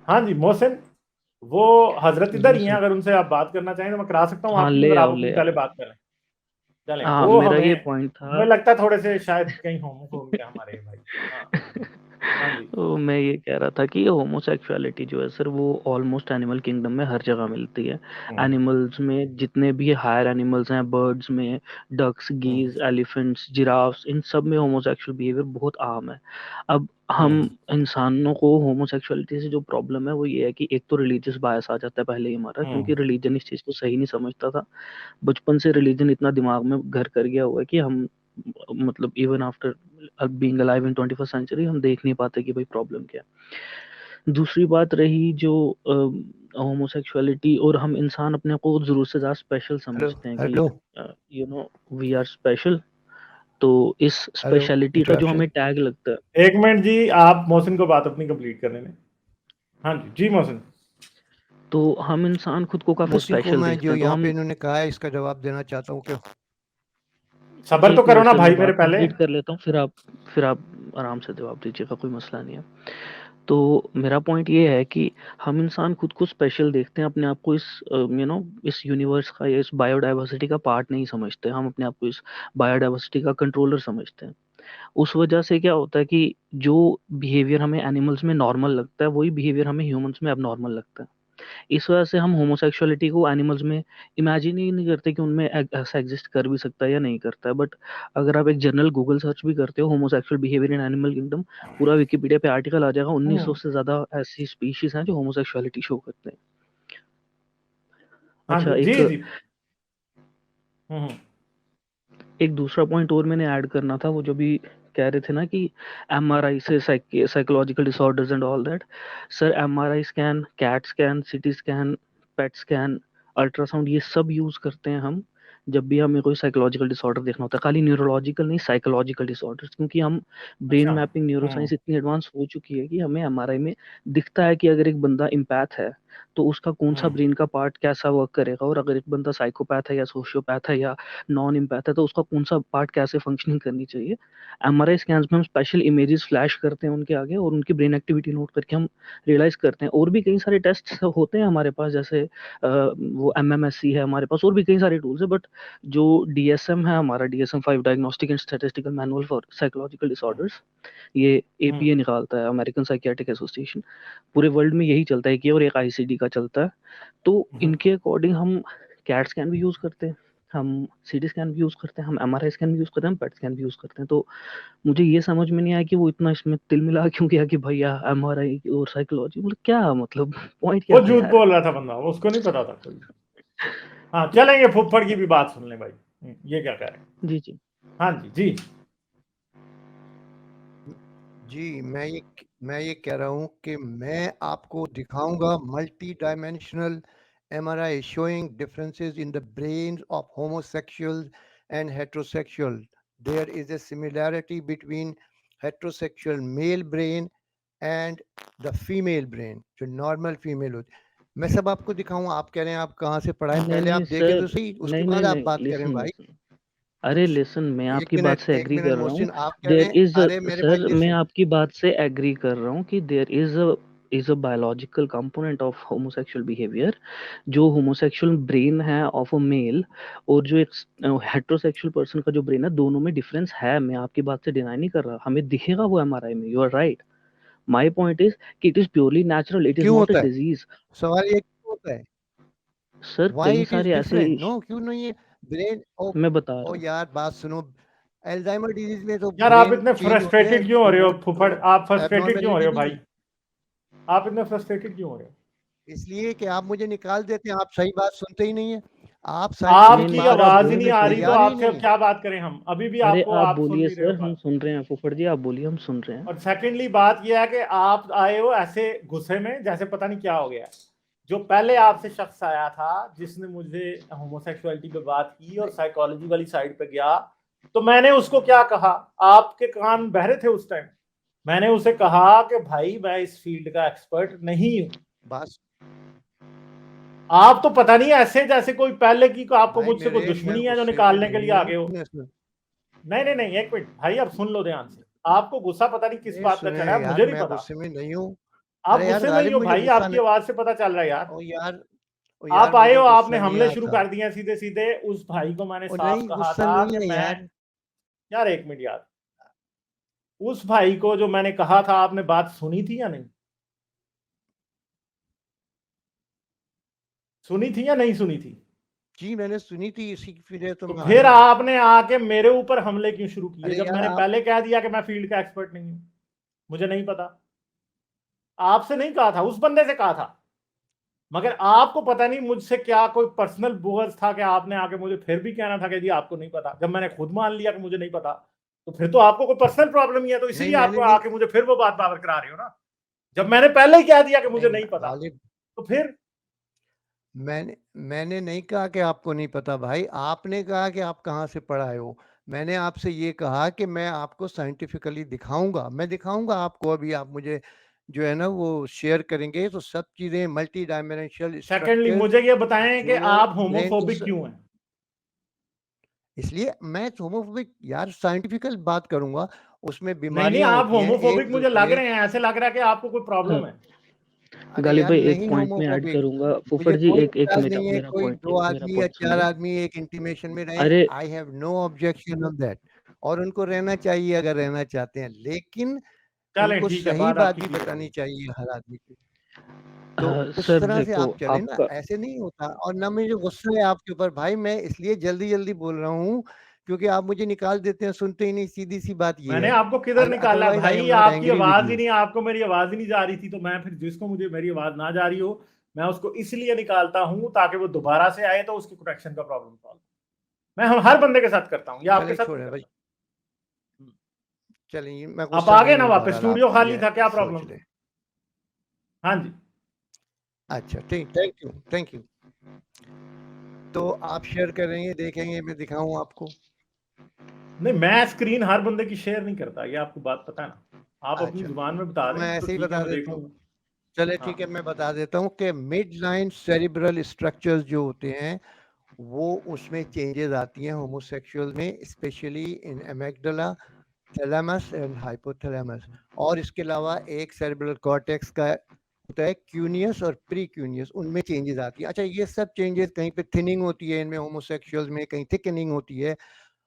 हाँ जी मोहसिन, वो हजरत इधर जी ही हैं, सर। अगर उनसे आप बात करना चाहें तो मैं करा सकता हूँ हाँ आपकी, ले मगर आप आओ अपनी ले पहले आओ। बात करें। चलें, हाँ वो मेरा ये हमें पॉइंट था। हमें लगता है थोड़े से शायद कहीं होमोफोब है हमारे भाई। हाँ। हाँ जी। तो मैं ये कह रहा था कि ये होमोसेक्सुअलिटी जो है सर वो ऑलमोस्ट एनिमल किंगडम में हर जगह मिलती है। हम्म। एनिमल्स में जितने भी हायर एनिमल्स हैं, बर्ड्स में डक्स, हम्म। गीज, एलिफेंट्स, जिराफ्स, इन सब में होमोसेक्सुअल बिहेवियर बहुत आम है। अब हम हम्म। इंसानों को होमोसेक्सुअलिटी से जो प्रॉब्लम है वो ये है कि एक तो रिलीजियस बायस आ जाता है पहले ही हमारा, क्योंकि हम्म। रिलीजन इस चीज़ को सही नहीं समझता था। बचपन से रिलीजन इतना दिमाग में घर कर गया हुआ है कि हम मतलब even after being alive in 21st century हम देख नहीं पाते कि भाई प्रॉब्लम क्या है। दूसरी बात रही जो होमोसेक्सुअलिटी, और हम इंसान अपने को जरूर से ज्यादा स्पेशल हेलो समझते हैं कि hello you know we are special. तो इस हेलो, स्पेशलिटी का जो इंटरप्शन। हमें टैग लगता है। एक मिनट जी, आप मोहसिन को बात अपनी कंप्लीट करने दें। हाँ जी जी मोहसिन। तो हम इंसान खुद को काफी मोहसिन को स्पेशल मैं देखते जो हैं, तो यहाँ पे हम इन्होंने कहा है इसका जवाब देना चाहता हूँ कि सबर तो एक करो मिनट ना सर भाई मैं मेरे बात पहले। कंप्लीट कर लेता हूँ, फिर आप आराम से जवाब दीजिएगा, कोई मसला नहीं है। तो मेरा पॉइंट ये है कि हम इंसान खुद को स्पेशल देखते हैं, अपने आप को इस इस यूनिवर्स का या इस बायोडाइवर्सिटी का पार्ट नहीं समझते, हम अपने आप को इस बायोडाइवर्सिटी का कंट्रोलर समझते हैं। उस वजह से क्या होता है कि जो बिहेवियर हमें एनिमल्स में नॉर्मल लगता है वही बिहेवियर हमें ह्यूमंस में एबनॉर्मल लगता है। इस वजह से हम होमोसेक्सुअलिटी को एनिमल्स में इमेजिन ही नहीं करते कि उनमें ऐसा एग्जिस्ट कर भी सकता है या नहीं करता है। बट अगर आप एक जनरल गूगल सर्च भी करते हो homosexual behaviour in animal kingdom, पूरा विकिपीडिया पे आर्टिकल आ जाएगा, 1900 हम्म। से ज्यादा ऐसी स्पीशीज हैं जो होमोसेक्सुअलिटी शो करते हैं। हाँ अच्छा, जी एक जी जी। हम्म। एक दूसरा पॉइंट और मैंने ऐड करना था, वो जो भी कह रहे थे ना कि एमआरआई से psychological disorders and all that. Sir MRI scan, CAT scan, CT scan, PET scan, ultrasound, ये सब यूज करते हैं हम जब भी हमें कोई साइकोलॉजिकल डिसऑर्डर देखना होता है। खाली न्यूरोलॉजिकल नहीं, साइकोलॉजिकल डिसऑर्डर्स, क्योंकि हम ब्रेन अच्छा। मैपिंग न्यूरो हम्म। साइंस इतनी एडवांस हो चुकी है कि हमें एमआरआई में दिखता है कि अगर एक बंदा इम्पैथ है तो उसका कौन सा हम्म। ब्रेन का पार्ट कैसा वर्क करेगा, और अगर एक बंदा साइकोपैथ है या सोशियोपैथ है या नॉन इम्पैथ है तो उसका कौन सा पार्ट कैसे फंक्शनिंग करनी चाहिए। एमआरआई स्कैन्स में हम स्पेशल इमेजेस फ्लैश करते हैं उनके आगे, और उनकी ब्रेन एक्टिविटी नोट करके हम रियलाइज करते हैं। और भी कई सारे टेस्ट होते हैं हमारे पास, जैसे वो एमएमएससी है हमारे पास, और भी कई सारे टूल्स है। बट जो डीएसएम है हमारा, DSM 5, diagnostic and statistical manual for psychological disorders, ये हम्म। एपीए निकालता है, अमेरिकन साइकियाट्रिक एसोसिएशन। पूरे वर्ल्ड में यही चलता है कि, और एक आईसीडी का चलता है। तो हम्म। इनके अकॉर्डिंग हम कैट स्कैन भी यूज करते हैं, हम सीटी स्कैन भी यूज करते हैं, हम एमआरआई स्कैन भी यूज करते हैं, हम पेट स्कैन भी यूज करते हैं। तो मुझे ये समझ में नहीं आया कि वो इतना इसमें तिल मिला क्यों गया कि भैया एमआरआई और साइकोलॉजी, मतलब क्या मतलब पॉइंट क्या वो था झूठ यार। बोल रहा था बंदा, उसको नहीं पता था कोई। हाँ, चलेंगे फुफ्फड़ की भी बात सुन लें भाई। ये क्या कह रहे हैं। जी जी। हाँ जी जी। जी मैं ये कह रहा हूँ कि मैं आपको दिखाऊंगा multi dimensional MRI showing differences in the brains of homosexuals and heterosexual. There is a similarity between heterosexual male brain and the female brain, जो नॉर्मल फीमेल होती। मैं सब आपको दिखाऊंगा। आप कह रहे हैं आप कहाँ से पढ़ाए, नहीं पहले नहीं आप देखें तो सर, सही, उसके नहीं नहीं बाद आप नहीं, बात करें लिसन भाई। लिसन, अरे लिसन, मैं आपकी बात से एक एग्री मिनट कर रहा हूँ। मोहसिन, आप कह रहे देयर हैं इज अरे मेरे भाई सर, मैं लिसन। आपकी बात से एग्री कर रहा हूँ कि there is a biological component of homosexual behaviour. जो होमोसेक्सुअल ब्रेन है ऑफ अ मेल और जो एक हेट्रोसेक्सुअल पर्सन का जो ब्रेन है, दोनों में डिफरेंस है। मैं आपकी बात से डिनाई नहीं कर रहा, हमें दिखेगा वो एमआरआई में, you are right. My point is कि it is purely natural, it is क्यों नॉट अ होता है? डिजीज। सवाल ये क्यों होता है? सर व्हाई कई इट इज सारे ऐसे डिफरेंट? नो, क्यों नहीं है? ब्रेन ओ, मैं बता ओ रहा हूँ। यार बात सुनो। अल्जाइमर डिजीज में तो यार आप ब्रेन इतने चेंज होते हैं, फ्रस्ट्रेटेड क्यों हो रहे हो वो फुफड़, आप फ्रस्ट्रेटेड क्यों हो रहे एबनॉर्मेलिटी हो नहीं भाई। है। आप इतने फ्रस्ट्रेटेड क्यों हो रहे हो। इसलिए कि आप मुझे निकाल देते हैं, आप सही बात सुनते ही नहीं है। आप नहीं साइंटिफिक नहीं आपकी बात सर, आप आवाज ही बोले नहीं मैं आ सुन रही रहा तो तैयार हूँ। ही आपसे नहीं अब है। क्या बात करें हम, अभी भी अरे आपको, आप आप सुन बोलिए नहीं रहे हो सर, हम बात। सुन रहे हैं फुफड़ जी, आप बोलिए, हम सुन रहे हैं। और सेकेंडली बात यह है कि आप आए हो ऐसे गुस्से में जैसे पता नहीं क्या हो गया। जो पहले आपसे शख्स आया था जिसने मुझे होमोसेक्सुअलिटी पे बात की और नहीं, साइकोलॉजी वाली साइड पे गया, तो मैंने उसको क्या कहा। आपके कान बहरे थे उस टाइम। मैंने उसे कहा कि भाई मैं इस फील्ड का एक्सपर्ट नहीं हूं। बस आप तो पता नहीं ऐसे जैसे कोई पहले की को आपको भाई मुझसे कोई मेरे, मैं दुश्मनी है जो गुस्से में निकालने के लिए नहीं हूँ। आगे हो। सुने सुने, नहीं नहीं नहीं, एक मिनट भाई, अब सुन लो ध्यान से। आपको गुस्सा पता नहीं किस अरे बात का सुने चढ़ा है, यार, मुझे नहीं मैं पता। गुस्से में नहीं हूँ। आप अरे यार गुस्से में ही गालिब हो मुझे भाई, गुस्सा आपकी नहीं, आवाज से पता चल रहा है यार। ओ यार आप आए मुझे हो, आपने गुस्सा नहीं हमले शुरू आता, कर दिए सीधे सीधे। उस भाई को मैंने ओ साफ नहीं कहा गुस्सा था नहीं कि है मैं, यार। यार एक मिनट यार, उस भाई को जो मैंने कहा था, आपने बात सुनी थी या नहीं? सुनी थी या नहीं सुनी थी? जी मैंने सुनी थी, इसी की फिर तो तो मैं फिर आया हूँ। आपने आके मेरे ऊपर हमले क्यों शुरू किए, अरे जब यार मैंने आप, पहले कह दिया कि मैं फील्ड का एक्सपर्ट नहीं हूं, मुझे नहीं पता। आपसे नहीं कहा था, उस बंदे से कहा था। मगर आपको पता नहीं मुझसे क्या कोई पर्सनल बुगज था कि आपने आके मुझे फिर भी कहना था कि जी आपको नहीं पता, जब मैंने खुद मान लिया कि मुझे नहीं पता। तो फिर तो आपको कोई पर्सनल प्रॉब्लम ही है, तो नहीं इसीलिए मैंने आपको नहीं, आके मुझे फिर वो बात बावर करा रहे हो ना, जब मैंने पहले ही कह दिया कि मुझे नहीं नहीं पता। गालिब, तो फिर मैंने नहीं कहा कि आपको नहीं पता भाई, आपने कहा कि आप कहाँ से पढ़ाए हो। मैंने आपसे ये कहा कि मैं आपको साइंटिफिकली दिखाऊंगा, मैं दिखाऊंगा आपको, अभी आप मुझे जो है ना वो शेयर करेंगे तो सब चीज़ें मल्टी डायमेंशनल सेकेंडली स्ट्रक्चर्स मुझे ये बताएं कि जो आप ब्रेन को होमोफोबिक क्यों हैं? इसलिए मैं होमोफोबिक यार साइंटिफिकल बात करूंगा, उसमें नहीं नहीं, बीमारियां आप होती हैं होमोफोबिक एड्स मुझे होती लग है। रहे हैं, ऐसे लग रहा है कि आपको कोई प्रॉब्लम है। अरे गालिब यार भाई एक नहीं पॉइंट में ऐड होमोफोबिक, करूंगा, मुझे फुफड़ जी कोई एक एक इतराज मेरा नहीं है, मेरा कोई पॉइंट दो मेरा आदमी या पॉइंट चार सुनिए। आदमी एक इंटीमेशन में रहे, अरे I have no objection on that, और उनको रहना चाहिए अगर रहना चाहते हैं, लेकिन चलें उनको ठीक है, सही बात बात आपकी भी क्लियर बतानी होगी। चाहिए हर आदमी को। तो उस सर तरह से देखो आप चले ना, आपका ऐसे नहीं होता। और ना मुझे गुस्सा है आपके ऊपर भाई, मैं इसलिए जल्दी जल्दी बोल रहा हूँ क्योंकि आप मुझे निकाल देते हैं, सुनते ही नहीं, सीधी सी बात ये मैंने है। आपको किधर निकाला अदरवाइज आई एम भाई? नॉट आपकी एंग्री विद आवाज ही यू। नहीं, आपको मेरी आवाज ही नहीं जा रही थी, तो मैं फिर जिसको मुझे मेरी आवाज ना जा रही हो, मैं उसको इसलिए निकालता हूं ताकि वो दोबारा से आए तो उसकी प्रोटेक्शन का प्रॉब्लम सॉल्व। मैं हम हर बंदे के साथ करता हूं, या आपके चले साथ नहीं छोड़े भाई, करता। चलिए मैं आप गुस्सा आ गए नहीं ना हूँ, वापस, बहरहाल आप स्टूडियो खाली ये था, क्या सोच प्रॉब्लम ले। थी? हाँ जी। अच्छा ठीक, थैंक यू थैंक यू। तो आप शेयर करेंगे, देखेंगे, मैं दिखाऊं आपको। नहीं, मैं स्क्रीन हर बंदे की शेयर नहीं करता, ये आपको बात पता है ना। आप अपनी अच्छा जुबान में बता तो रहे मैं हैं तो ऐसे ही ठीक है, बता मैं देता हूँ, देखूंगा। चले ठीक है हाँ। मैं बता देता हूँ कि मिड लाइन सेरिब्रल स्ट्रक्चर्स जो होते हैं वो उसमें चेंजेस आती हैं होमोसेक्सुअल में, specially in amygdala, thalamus and hypothalamus. और इसके अलावा एक सेरिब्रल कॉर्टेक्स का होता है क्यूनियस और प्री क्यूनियस, उनमें चेंजेस आती है। अच्छा ये सब चेंजेस, कहीं पे थिनिंग होती है इनमें होमोसेक्सुअल्स में, कहीं थिकनिंग होती है।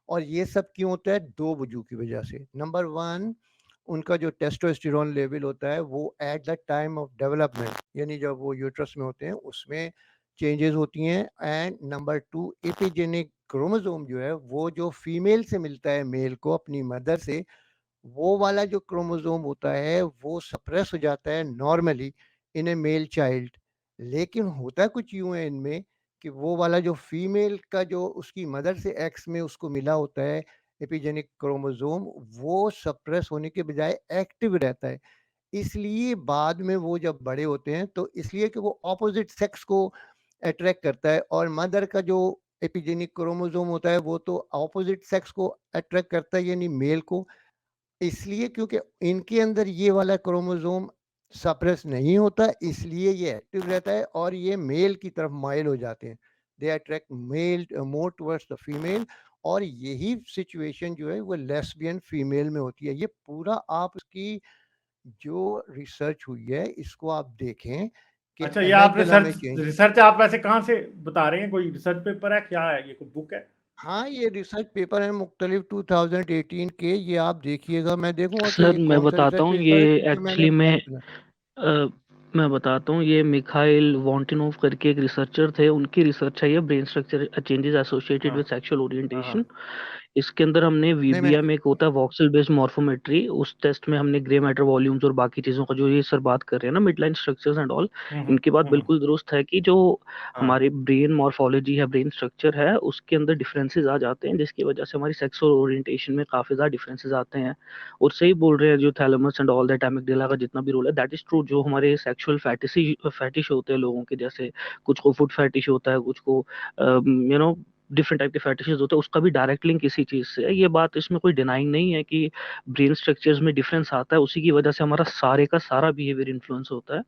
और ये सब क्यों होता है? दो वजह की वजह से। नंबर वन, उनका जो टेस्टोस्टेरोन लेवल होता है वो at the time of development, यानी जब वो यूट्रस में होते हैं उसमें चेंजेस होती हैं। एंड नंबर टू, एपिजेनिक क्रोमोसोम जो है वो जो फीमेल से मिलता है मेल को अपनी मदर से, वो वाला जो क्रोमोसोम होता है वो सप्रेस हो जाता है normally in A male child. लेकिन होता कुछ यूं है इनमें कि वो वाला जो फीमेल का जो उसकी मदर से एक्स में उसको मिला होता है एपिजेनिक क्रोमोसोम, वो सप्रेस होने के बजाय एक्टिव रहता है। इसलिए बाद में वो जब बड़े होते हैं तो इसलिए कि वो ऑपोजिट सेक्स को अट्रैक्ट करता है, और मदर का जो एपिजेनिक क्रोमोसोम होता है वो तो ऑपोजिट सेक्स को अट्रैक्ट करता है यानी मेल को। इसलिए क्योंकि इनके अंदर ये वाला क्रोमोसोम सप्रेस नहीं होता, इसलिए ये एक्टिव रहता है और ये मेल की तरफ माइल हो जाते हैं। They attract male more towards the female. और यही सिचुएशन जो है वो लेस्बियन फीमेल में होती है। ये पूरा आप इसकी जो रिसर्च हुई है इसको आप देखें कि अच्छा, ये आप एमेगडला में रिसर्च चेंज। रिसर्च आप वैसे कहाँ से बता रहे हैं? कोई रिसर्च पेपर है, क्या है ये, कोई बुक है? हाँ ये रिसर्च पेपर है मुख्तलिफ 2018 के, ये आप देखिएगा। मैं देखूंगा कि सर ये मैं कौन सा बताता रिसर्च हूँ पेपर है, ये क्योंकि मैंने एक्चुअली बहुत में सुना। अ, मैं बताता हूँ, ये मिखाइल वॉन्टिनोव करके एक रिसर्चर थे, उनकी रिसर्च है ये, ब्रेन स्ट्रक्चर चेंजेस एसोसिएटेड हाँ विद सेक्सुअल हाँ ओरिएंटेशन। हाँ। इसके अंदर हमने नहीं मैं, वीबिया में एक होता है वॉक्सल बेस्ड मॉर्फोमेट्री, उस टेस्ट में हमने ग्रे मैटर वॉल्यूम्स और बाकी चीज़ों का जो ये सर बात कर रहे हैं ना, mid line structures and all, इनकी बात हम्म। बिल्कुल दुरुस्त है कि जो हाँ। हमारे ब्रेन मॉर्फोलॉजी है, ब्रेन स्ट्रक्चर है, उसके अंदर डिफरेंसेस आ जाते हैं जिसकी वजह से हमारी सेक्सुअल ओरिएंटेशन में काफ़ी ज़्यादा डिफरेंसेस आते हैं। और सही बोल रहे हैं, जो thalamus and all that amygdala का जितना भी रोल है, दैट इज ट्रू। जो हमारे सेक्सुअल फैटिश होते हैं लोगों के, जैसे कुछ को फुट फैटिश होता है, कुछ को यू नो डिफरेंट टाइप के फैटिशेस होते हैं, उसका भी डायरेक्ट लिंक इसी चीज से है। ये बात इसमें कोई डिनाइंग नहीं है कि ब्रेन स्ट्रक्चर्स में डिफरेंस आता है, उसी की वजह से हमारा सारे का सारा बिहेवियर इन्फ्लुएंस होता है।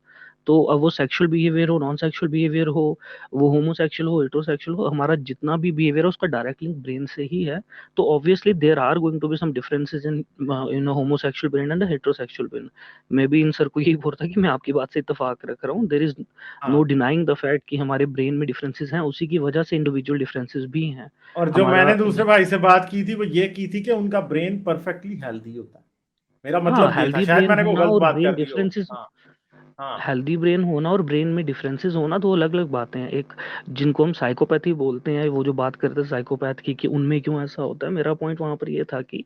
तो अब वो सेक्सुअल बिहेवियर हो, नॉन सेक्सुअल बिहेवियर हो, वो होमोसेक्सुअल हो, हेटेरोसेक्सुअल हो, हमारा जितना भी बिहेवियर है उसका डायरेक्ट लिंक ब्रेन से ही है। तो obviously there are going to be some differences in homosexual brain and heterosexual brain. मैं भी इन सर को यही बोलता कि मैं आपकी बात से इत्तेफाक रख रहा हूँ। देयर इज नो हाँ, डिनाइंग द फैक्ट कि हमारे ब्रेन में डिफरेंसेस हैं, उसी की वजह से इंडिविजुअल डिफरेंसेस भी हैं। और जो हमारा मैंने दूसरे भाई से बात की थी वो ये की थी कि उनका ब्रेन परफेक्टली हेल्दी होता है। मेरा हाँ, मतलब ये था, हेल्दी शायद ब्रेन मैंने कोई होना गलत और बात ब्रेन कर दी हो। डिफरेंसेस, हाँ हाँ हेल्दी ब्रेन होना और ब्रेन में डिफरेंसेस होना दो अलग अलग बातें हैं। एक जिनको हम साइकोपैथी बोलते हैं, वो जो बात करते हैं साइकोपैथ की कि उनमें क्यों ऐसा होता है, मेरा पॉइंट वहां पर ये था कि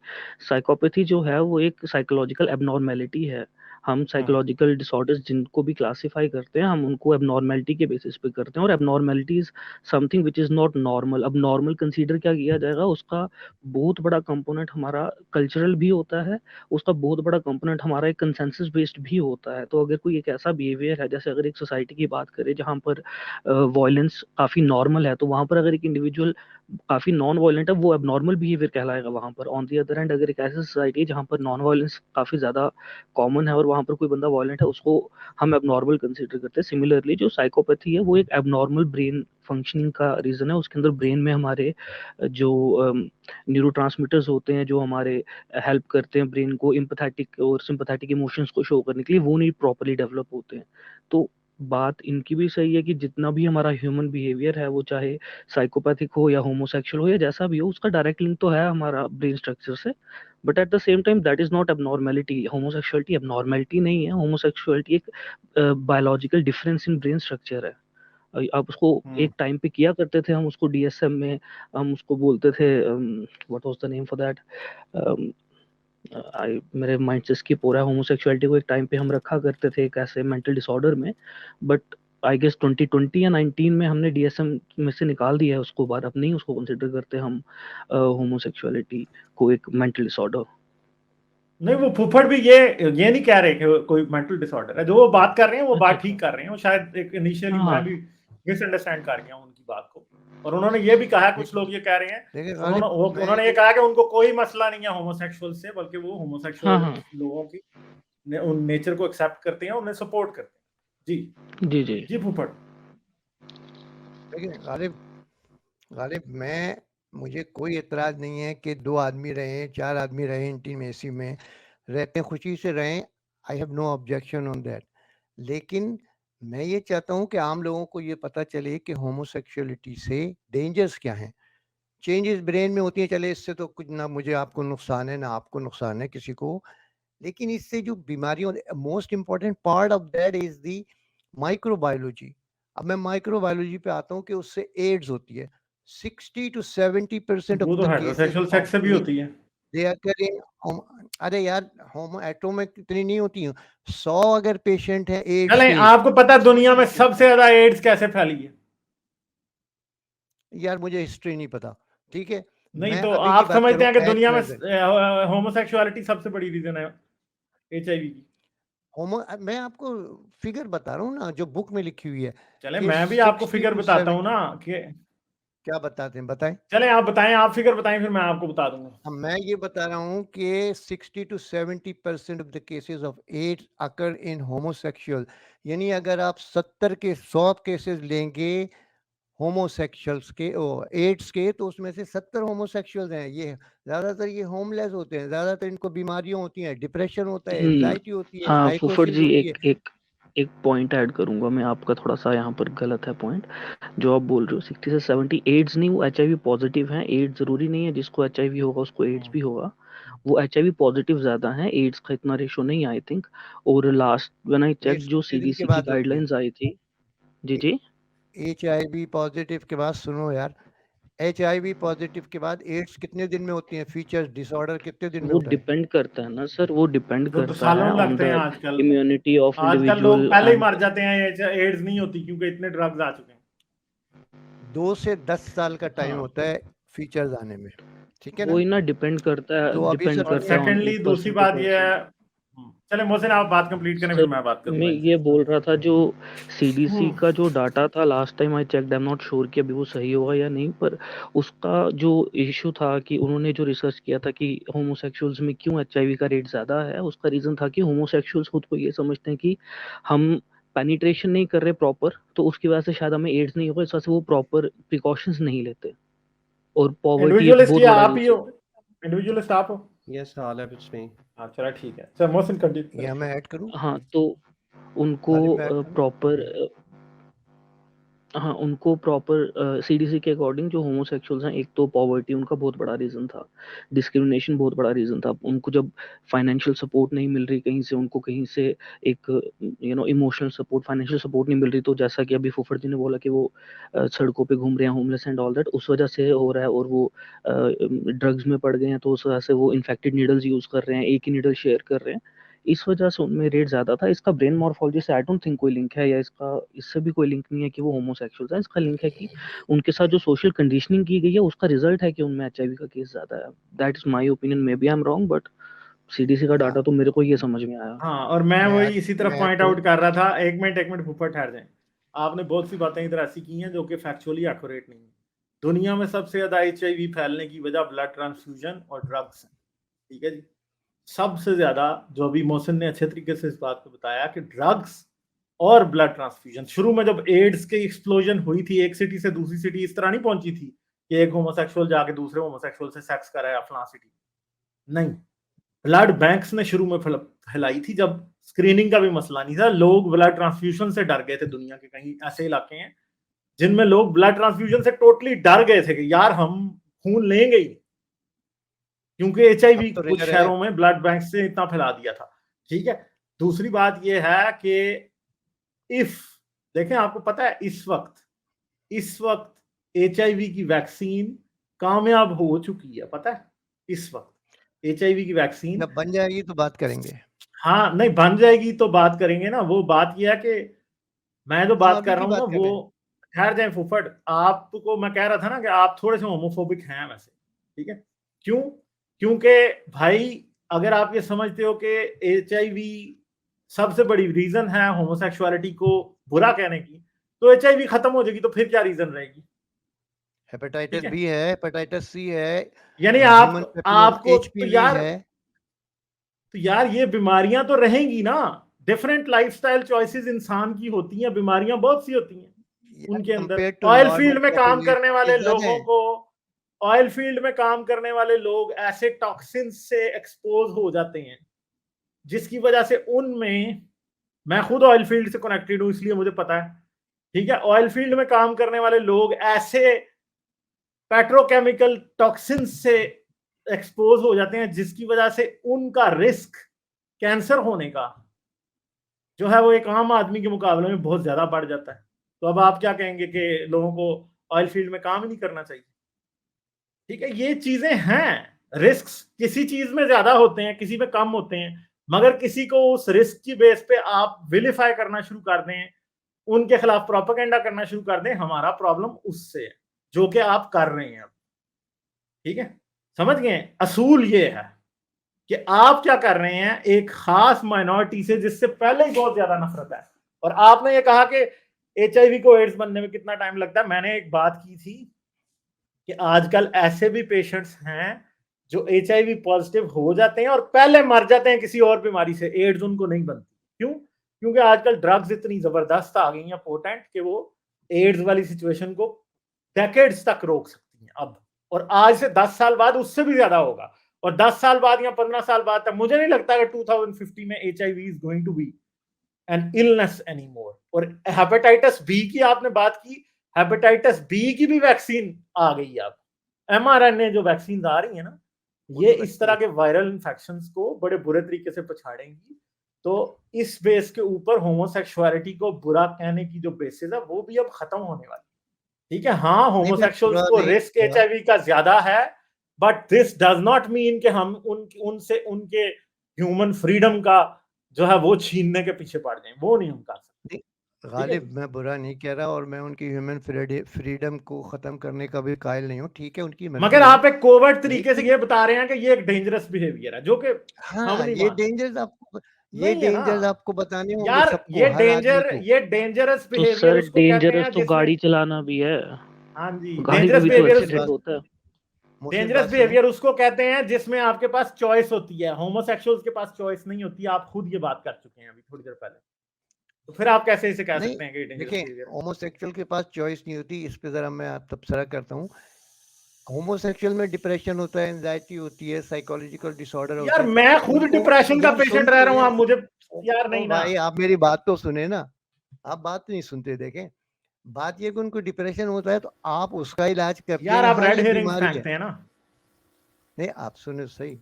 साइकोपैथी जो है वो एक साइकोलॉजिकल एबनॉर्मेलिटी है। हम हम्म, साइकोलॉजिकल डिसऑर्डर्स जिनको भी क्लासिफाई करते हैं, हम उनको एबनॉर्मेलिटी के बेसिस पे करते हैं, और abnormality is something which is not normal. अब नॉर्मल कंसीडर क्या किया जाएगा, उसका बहुत बड़ा कंपोनेंट हमारा कल्चरल भी होता है, उसका बहुत बड़ा कंपोनेंट हमारा एक कंसेंसस बेस्ड भी होता है। तो अगर कोई एक ऐसा बिहेवियर है, जैसे अगर एक सोसाइटी की बात करें जहाँ पर वॉयलेंस काफी नॉर्मल है, तो वहां पर अगर एक इंडिविजुअल काफी नॉन वायलेंट है, वो एबनॉर्मल बिहेवियर कहलाएगा वहां पर। ऑन दी अदर हैंड, अगर एक ऐसी सोसाइटी है जहाँ पर नॉन वायलेंस काफी ज्यादा कॉमन है और वहां पर कोई बंदा वायलेंट है, उसको हम एबनॉर्मल कंसिडर करते हैं। सिमिलरली जो साइकोपैथी है वो एक एबनॉर्मल ब्रेन फंक्शनिंग का रीजन है। उसके अंदर ब्रेन में हमारे जो न्यूरोट्रांसमीटर्स होते हैं, जो हमारे हेल्प करते हैं ब्रेन को एम्पैथेटिक और सिंपैथेटिक इमोशंस को शो करने के लिए, वो नहीं प्रॉपर्ली डेवलप होते हैं। तो बात इनकी भी सही है कि जितना भी हमारा ह्यूमन बिहेवियर है, वो चाहे साइकोपैथिक हो या होमोसेक्सुअल हो या जैसा भी हो, उसका डायरेक्ट लिंक तो है हमारा ब्रेन स्ट्रक्चर से। But at the same time that is not abnormality. Homosexuality abnormality नहीं है, होमोसेक्सुअलिटी एक biological difference in brain structure है। आप उसको हम्म। एक टाइम पे किया करते थे, हम उसको डीएसएम में हम उसको बोलते थे, what was the name for that, I मेरे माइंड से स्किप हो रहा है। होमोसेक्सुअलिटी को एक टाइम पे हम रखा करते थे एक ऐसे मेंटल डिसऑर्डर में, बट आई गेस 2020 या 19 में हमने डीएसएम में से निकाल दिया है उसको बाहर। अब नहीं उसको कंसिडर करते हम होमोसेक्सुअलिटी को एक मेंटल डिसऑर्डर। नहीं, वो फुफड़ भी ये नहीं कह रहे कि कोई मेंटल डिसऑर्डर है। जो वो बात कर रहे हैं वो अच्छा बात अच्छा। ठीक कर रहे हैं। वो शायद एक इनिशियली मैं भी हाँ मिसअंडरस्टैंड कर गया उनकी बात को। और उन्होंने ये भी कहा, कुछ देखिए लोग ये कह रहे हैं, देखिए उन्होंने गालिब, मैं उन्होंने ये ये कहा कि उनको कोई मसला नहीं है होमोसेक्सुअल से, बल्कि वो हाँ होमोसेक्सुअल हाँ। लोगों की उन नेचर को एक्सेप्ट करते हैं, उन्हें सपोर्ट करते हैं। जी जी जी। जी फुफड़। देखिए गालिब, गालिब मैं मुझे कोई एतराज़ नहीं है कि 2 आदमी रहें, 4 आदमी रहें, इंटीमेसी में रहते हैं, खुशी से रहें। I have no objection on that. लेकिन मैं ये चाहता हूँ कि आम लोगों को ये पता चले कि होमोसेक्सुअलिटी से डेंजर्स क्या हैं। चेंजेस ब्रेन में होती हैं, चले इससे तो कुछ ना मुझे आपको नुकसान है, ना आपको नुकसान है किसी को। लेकिन इससे जो बीमारियों, most important part of that is the microbiology. अब मैं माइक्रोबायोलॉजी पे आता हूँ कि उससे एड्स होती है। 60 to 70% वो ऑफ तो the cases heterosexual of sex से भी एड्स होती है। दे अकर इन होम। अरे यार, होमो एटो में कितनी नहीं होती हैं। 100 अगर पेशेंट है एड्स चलें, के, आपको पता है 100 दुनिया में केसेस। सबसे ज्यादा एड्स कैसे फैली है? यार मुझे हिस्ट्री नहीं पता, ठीक है। नहीं मैं तो अभी की आप बात समझते करूँ हैं कि एट दुनिया में प्रेजेंट। होमोसेक्सुअलिटी सबसे बड़ी रीजन है एचआईवी की? होमो मैं आपको फिगर बता रहा हूँ ना, जो बुक में लिखी हुई है चले, कि मैं भी आपको 60 फिगर to बताता हूँ 70। ना कि क्या बताते हैं, बताएं। चलें आप बताएं, आप फिगर बताएं, फिर मैं आपको बता दूंगा। अब मैं ये बता रहा हूँ कि 60 to 70% of the cases of AIDS occur in homosexual. यानी अगर आप 70 के 100 केसेस लेंगे होमोसेक्सुअल्स के ओ एड्स के, तो उसमें से 70 होमोसेक्सुअल्स हैं। ये ज़्यादातर ये होमलेस होते हैं, ज़्यादातर इनको बीमारियां होती हैं, डिप्रेशन होता है, एंजाइटी होती है, हाँ फुफड़ साइकोसिस जी, होती है। एक एक एक पॉइंट ऐड करूंगा मैं, आपका थोड़ा सा यहाँ पर गलत है पॉइंट। जो आप बोल रहे हो 60 से 70 एड्स नहीं, वो एचआईवी पॉजिटिव हैं। एड्स जरूरी नहीं है जिसको एचआईवी होगा उसको एड्स भी होगा। वो एचआईवी पॉजिटिव ज्यादा है, एड्स का इतना रेशो नहीं आई थिंक। और last when I check AIDS जो कितने दिन के सीडीसी की बाद होती है? गाइडलाइंस आई थी। जी जी। HIV पॉजिटिव के बाद, सुनो यार, HIV पॉजिटिव के बाद एड्स कितने दिन में होती है? फीचर्स डिसऑर्डर कितने दिन में वो होता है? डिपेंड करता है ना सर, वो डिपेंड वो तो करता सालों है ऑन लगते हैं द आजकल। इम्यूनिटी ऑफ आजकल लोग इंडिविजुअल पहले ही मर एंड। जाते हैं, एड्स नहीं होती क्योंकि इतने ड्रग्स आ चुके हैं। 2 से 10 साल का टाइम हाँ, होता है फीचर्स आने में, ठीक है वो ना। ही ना, डिपेंड करता है, तो अभी डिपेंड सर और करता है ऑन सेकेंडली दूसरी पर्सन टू बात यह पर्सन। है, चले मोहसिन आप बात कंप्लीट करें, फिर सर मैं बात मैं करूंगा इनसे। ये बोल रहा था, जो सीडीसी हम्म, का जो डाटा था last time I checked, I am not sure कि अभी वो सही होगा या नहीं, पर उसका जो इशू था कि उन्होंने जो रिसर्च किया था कि होमोसेक्सुअल्स में क्यों एचआईवी का रेट ज़्यादा है, उसका रीज़न था कि होमोसेक्सुअल्स खुद को ये समझते हैं कि हम पेनिट्रेशन नहीं कर रहे प्रॉपर, तो उसकी वजह से शायद हमें एड्स नहीं होगा, इस वजह से वो प्रॉपर प्रिकॉशंस नहीं लेते। और पॉवर्टी एक इंडिविजुअलिस्ट बहुत ये बड़ा आप ही हो, रीजन है। इंडिविजुअलिस्ट आप हो। Yes, Alep, it's me. हाँ चलो ठीक है, सर मोहसिन कंटिन्यू। या मैं ऐड करूं? हाँ, तो उनको गालिब मैं ऐड करूं? प्रॉपर हाँ, उनको प्रॉपर सीडीसी के अकॉर्डिंग जो होमोसेक्सुअल्स हैं, एक तो पॉवर्टी उनका बहुत बड़ा रीज़न था, डिस्क्रिमिनेशन बहुत बड़ा रीज़न था। उनको जब फाइनेंशियल सपोर्ट नहीं मिल रही कहीं से, उनको कहीं से एक इमोशनल सपोर्ट, फाइनेंशियल सपोर्ट नहीं मिल रही, तो जैसा कि अभी फुफड़ जी ने बोला कि वो सड़कों पे घूम रहे हैं होमलेस एंड ऑल दैट, उस वजह से हो रहा है। और वो ड्रग्स में पड़ गए हैं, तो उस वजह से वो इन्फेक्टेड नीडल्स यूज़ कर रहे हैं, एक ही नीडल शेयर कर रहे हैं, इस वजह से उनमें रेट ज़्यादा था। इसका ब्रेन मॉर्फोलॉजी से आई डोंट थिंक कोई लिंक है, या इसका इससे भी कोई लिंक नहीं है कि वो होमोसेक्सुअल्स हैं। इसका लिंक है कि उनके साथ जो सोशल कंडीशनिंग की गई है, उसका रिजल्ट है कि उनमें एचआईवी का केस ज़्यादा है। That is my opinion, maybe I am wrong, but CDC का डाटा तो मेरे को ये समझ में आया। हाँ, और मैं वही इसी तरफ मैं पॉइंट ऐड आउट कर रहा था। एक मिनट फुफड़ ठहर जाए। आपने बहुत सी बातें इधर ऐसी की हैं जो कि फैक्चुअली एक्यूरेट नहीं है। दुनिया में सबसे ज्यादा एचआईवी फैलने की वजह ब्लड ट्रांसफ्यूजन और ड्रग्स है, ठीक है जी। सबसे ज्यादा, जो अभी मोहसिन ने अच्छे तरीके से इस बात को बताया कि ड्रग्स और ब्लड ट्रांसफ्यूजन। शुरू में जब एड्स की एक्सप्लोजन हुई थी, एक सिटी से दूसरी सिटी इस तरह नहीं पहुंची थी कि एक होमोसेक्सुअल जाके दूसरे होमोसेक्सुअल से सेक्स कर रहा है फलां सिटी, नहीं। ब्लड बैंक्स ने शुरू में फैलाई थी, जब स्क्रीनिंग का भी मसला नहीं था। लोग ब्लड ट्रांसफ्यूजन से डर गए थे। दुनिया के कहीं ऐसे इलाके हैं जिनमें लोग ब्लड ट्रांसफ्यूजन से टोटली डर गए थे कि यार हम खून लेंगे ही, क्योंकि एचआईवी तो कुछ रेयर है। शहरों में ब्लड बैंक से इतना फैला दिया था, ठीक है। दूसरी बात यह है कि इफ देखें, आपको पता है इस वक्त एचआईवी की वैक्सीन कामयाब हो चुकी है, पता है। इस वक्त एचआईवी की वैक्सीन जब बन जाएगी तो बात करेंगे। हाँ, नहीं बन जाएगी तो बात करेंगे ना। वो बात यह है कि मैं जो हम बात अभी कर की रहा हूँ ना, बात कर वो रहे हैं। ठहर जाए फुफड़। आपको मैं कह रहा था ना कि आप थोड़े से होमोफोबिक हैं वैसे, ठीक है। क्यों? क्योंकि भाई अगर आप ये समझते हो कि एचआईवी सबसे बड़ी रीजन है होमोसेक्सुअलिटी को बुरा कहने की, तो एचआईवी खत्म हो जाएगी तो फिर क्या रीजन रहेगी? हेपेटाइटिस ठीक है। बी है, हेपेटाइटिस सी है, यानी ह्यूमन आपको तो एचपीवी है। यार ये बीमारियां तो रहेंगी ना। डिफरेंट लाइफस्टाइल चॉइसेस इंसान की होती हैं, बीमारियां बहुत सी होती हैं उनके अंदर। Compare to oil normal field में काम करने वाले पॉपुलेशन लोगों को, ऑयल फील्ड में काम करने वाले लोग ऐसे टॉक्सिन से एक्सपोज हो जाते हैं जिसकी वजह से उनमें, मैं खुद ऑयल फील्ड से कनेक्टेड हूं इसलिए मुझे पता है, ठीक है। ऑयल फील्ड में काम करने वाले लोग ऐसे पेट्रोकेमिकल टॉक्सिन से एक्सपोज हो जाते हैं जिसकी वजह से उनका रिस्क कैंसर होने का जो है वो एक आम आदमी के मुकाबले में बहुत ज्यादा बढ़ जाता है। तो अब आप क्या कहेंगे कि लोगों को ऑयल फील्ड में काम ही नहीं करना चाहिए? ठीक है, ये चीजें हैं। रिस्क किसी चीज में ज्यादा होते हैं, किसी में कम होते हैं, मगर किसी को उस रिस्क की बेस पे आप विलिफाई करना शुरू कर दें, उनके खिलाफ प्रोपेगेंडा करना शुरू कर दें, हमारा प्रॉब्लम उससे है, जो कि आप कर रहे हैं अब। ठीक है, समझ गए? असूल ये है कि आप क्या कर रहे हैं एक खास माइनॉरिटी से जिससे पहले ही बहुत ज्यादा नफरत है। और आपने ये कहा कि एचआईवी को एड्स बनने में कितना टाइम लगता है। मैंने एक बात की थी कि आजकल ऐसे भी पेशेंट्स हैं जो एचआईवी पॉजिटिव हो जाते हैं और पहले मर जाते हैं किसी और बीमारी से, एड्स उनको नहीं बनती। क्यों? क्योंकि आजकल ड्रग्स इतनी जबरदस्त आ गई हैं, पोटेंट, कि वो एड्स वाली सिचुएशन को डेकेड्स तक रोक सकती हैं अब। और आज से 10 साल बाद उससे भी ज्यादा होगा, और 10 साल बाद या 15 साल बाद तक मुझे नहीं लगता कि 2050 में HIV is going to be an illness anymore. और हेपेटाइटिस बी की आपने बात की, हेपेटाइटिस बी की भी वैक्सीन आ गई है अब। mRNA जो वैक्सीन आ रही है ना, ये इस तरह के वायरल इंफेक्शंस को बड़े बुरे तरीके से पछाड़ेंगी। तो इस बेस के ऊपर होमोसेक्सुअलिटी को बुरा कहने की जो बेसिस है वो भी अब खत्म होने वाली है। ठीक है, हाँ होमोसेक्सुअल्स को रिस्क एचआईवी का ज्यादा है, but this does not mean कि हम उनसे उनके ह्यूमन फ्रीडम का जो है वो छीनने के पीछे पड़ जाएं। वो नहीं हम कर सकते। गालिब, मैं बुरा नहीं कह रहा और मैं उनकी ह्यूमन फ्रीडम को खत्म करने का भी कायल नहीं हूँ, ठीक है, उनकी मगर आप एक कोवर्ट तरीके से ये बता रहे हैं कि ये एक डेंजरस बिहेवियर है, जो कि हाँ, ये डेंजर्स आपको बताने होंगे यार। सबको, ये हर आदमी को। ये डेंजरस तो बिहेवियर सर उसको कहते डेंजरस हैं तो गाड़ी चलाना भी है। हाँ जी, गाड़ी में डेंजरस भी तो बिहेवियर एक्सीडेंट होता है। डेंजरस बिहेवियर उसको कहते हैं जिसमें आपके पास चॉइस होती है। होमोसेक्सुअल्स के पास चॉइस नहीं होती, आप खुद ये बात कर चुके हैं अभी थोड़ी देर पहले। तो फिर आप कैसे इसे कह नहीं, सकते हैं कि dangerous देखिए behavior? होमोसेक्सुअल के पास चॉइस नहीं होती, इस पे जरा मैं आप तबसरा करता हूँ। होमोसेक्सुअल में डिप्रेशन होता है, एंजाइटी होती है, साइकोलॉजिकल डिसऑर्डर होते यार हैं। मैं खुद उनको डिप्रेशन का वो पेशेंट सुन रह रहा हूँ, के आप मुझे यार ओ नहीं ना। भाई आप मेरी बात तो सुने ना, आप बात नहीं सुनते। देखें बात ये कि उनको डिप्रेशन होता है तो आप उसका इलाज करते यार हैं, आप हाँ रेड ये हेयरिंग्स बीमारी है। फेंकते हैं ना। नहीं आप सुनो सही,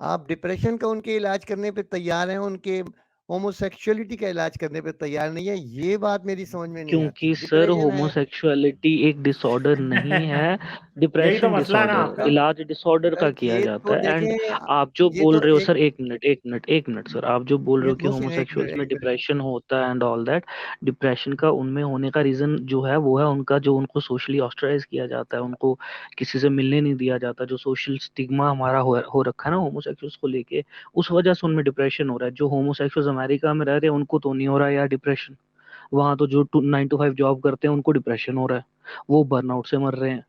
आप डिप्रेशन का उनके इलाज करने पे तैयार हैं, उनके होमोसेक्सुअलिटी का इलाज करने पे तैयार नहीं है, ये बात मेरी समझ में नहीं आती। क्योंकि सर डिप्रेशन है होमोसेक्सुअलिटी एक डिसऑर्डर नहीं है, यही तो डिप्रेशन मसला है ना डिसऑर्डर आपका। है, इलाज डिसऑर्डर का सर किया ये जाता तो है। एंड देखें, आप जो ये बोल तो रहे हो एक सर, एक मिनट सर, आप जो बोल रहे हो कि मोहसिन एक होमोसेक्सुअल्स में मिनट डिप्रेशन होता है एंड ऑल दैट, डिप्रेशन का उनमें होने का रीजन जो है वो है उनका जो उनको सोशली ऑस्ट्राइज किया जाता है, उनको किसी से मिलने नहीं दिया जाता, जो सोशल स्टिग्मा हमारा हो रखा है ना होमोसेक्सुअल्स को लेके, उस वजह से उनमें डिप्रेशन हो रहा है। जो होमोसेक्सुअल्स अमेरिका में रह रहे हैं उनको तो नहीं हो रहा है यार डिप्रेशन, वहां तो जो 9 to 5 जॉब करते हैं उनको डिप्रेशन हो रहा है, वो बर्नआउट से मर रहे हैं।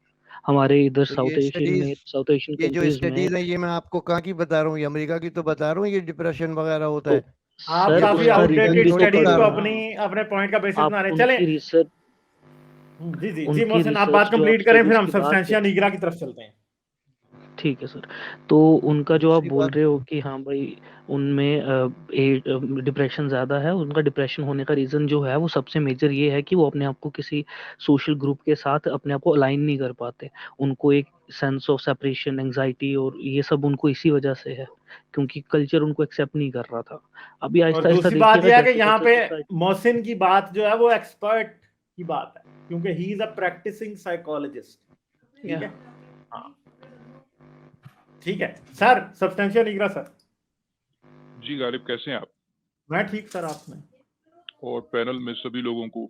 हमारे इधर तो साउथ एशियन ये जो कंट्रीज में स्टडीज है ये मैं आपको कहाँ की बता रहा हूँ, ये अमेरिका की तो बता रहा हूँ, ये डिप्रेशन वगैरह होता तो है। आप सर ये काफी कोई उसका आउटडेटेड रीजन आउटडेटेड भी तो स्टडीज स्टडीज बता पता को रहा है हूँ। ना। अपने पॉइंट का बेसिस आप बना रहे हैं। चलें। उनकी रिसर्च जी उनकी मोहसिन, आप बात रिसर्च जो आप कंप्लीट करें, फिर स्टडीज हम की बात सब्सटेंशिया कर, निगरा की तरफ चलते हैं। ठीक है सर। तो उनका जो आप दूसरी बोल बात, रहे हो कि हाँ भाई उनमें डिप्रेशन ज़्यादा है, उनका डिप्रेशन होने का रीज़न जो है वो सबसे मेजर ये है कि वो अपने आप को किसी सोशल ग्रुप के साथ अपने आप को अलाइन नहीं कर पाते। उनको एक सेंस ऑफ सेपरेशन, एंजाइटी और ये सब उनको इसी वजह से है, क्योंकि कल्चर उनको एक्सेप्ट नहीं कर रहा था। अभी और आहिस्ता आहिस्ता दूसरी बात देखिएगा यह है कि जैसे यहाँ जैसे पे सोसाइटी। मोहसिन की बात जो है वो एक्सपर्ट की बात है, क्योंकि he is a practising psychologist. ठीक है, हाँ ठीक है सर। Substantia nigra sir. जी गालिब, कैसे हैं आप? मैं ठीक सर, आपने? और पैनल में सभी लोगों को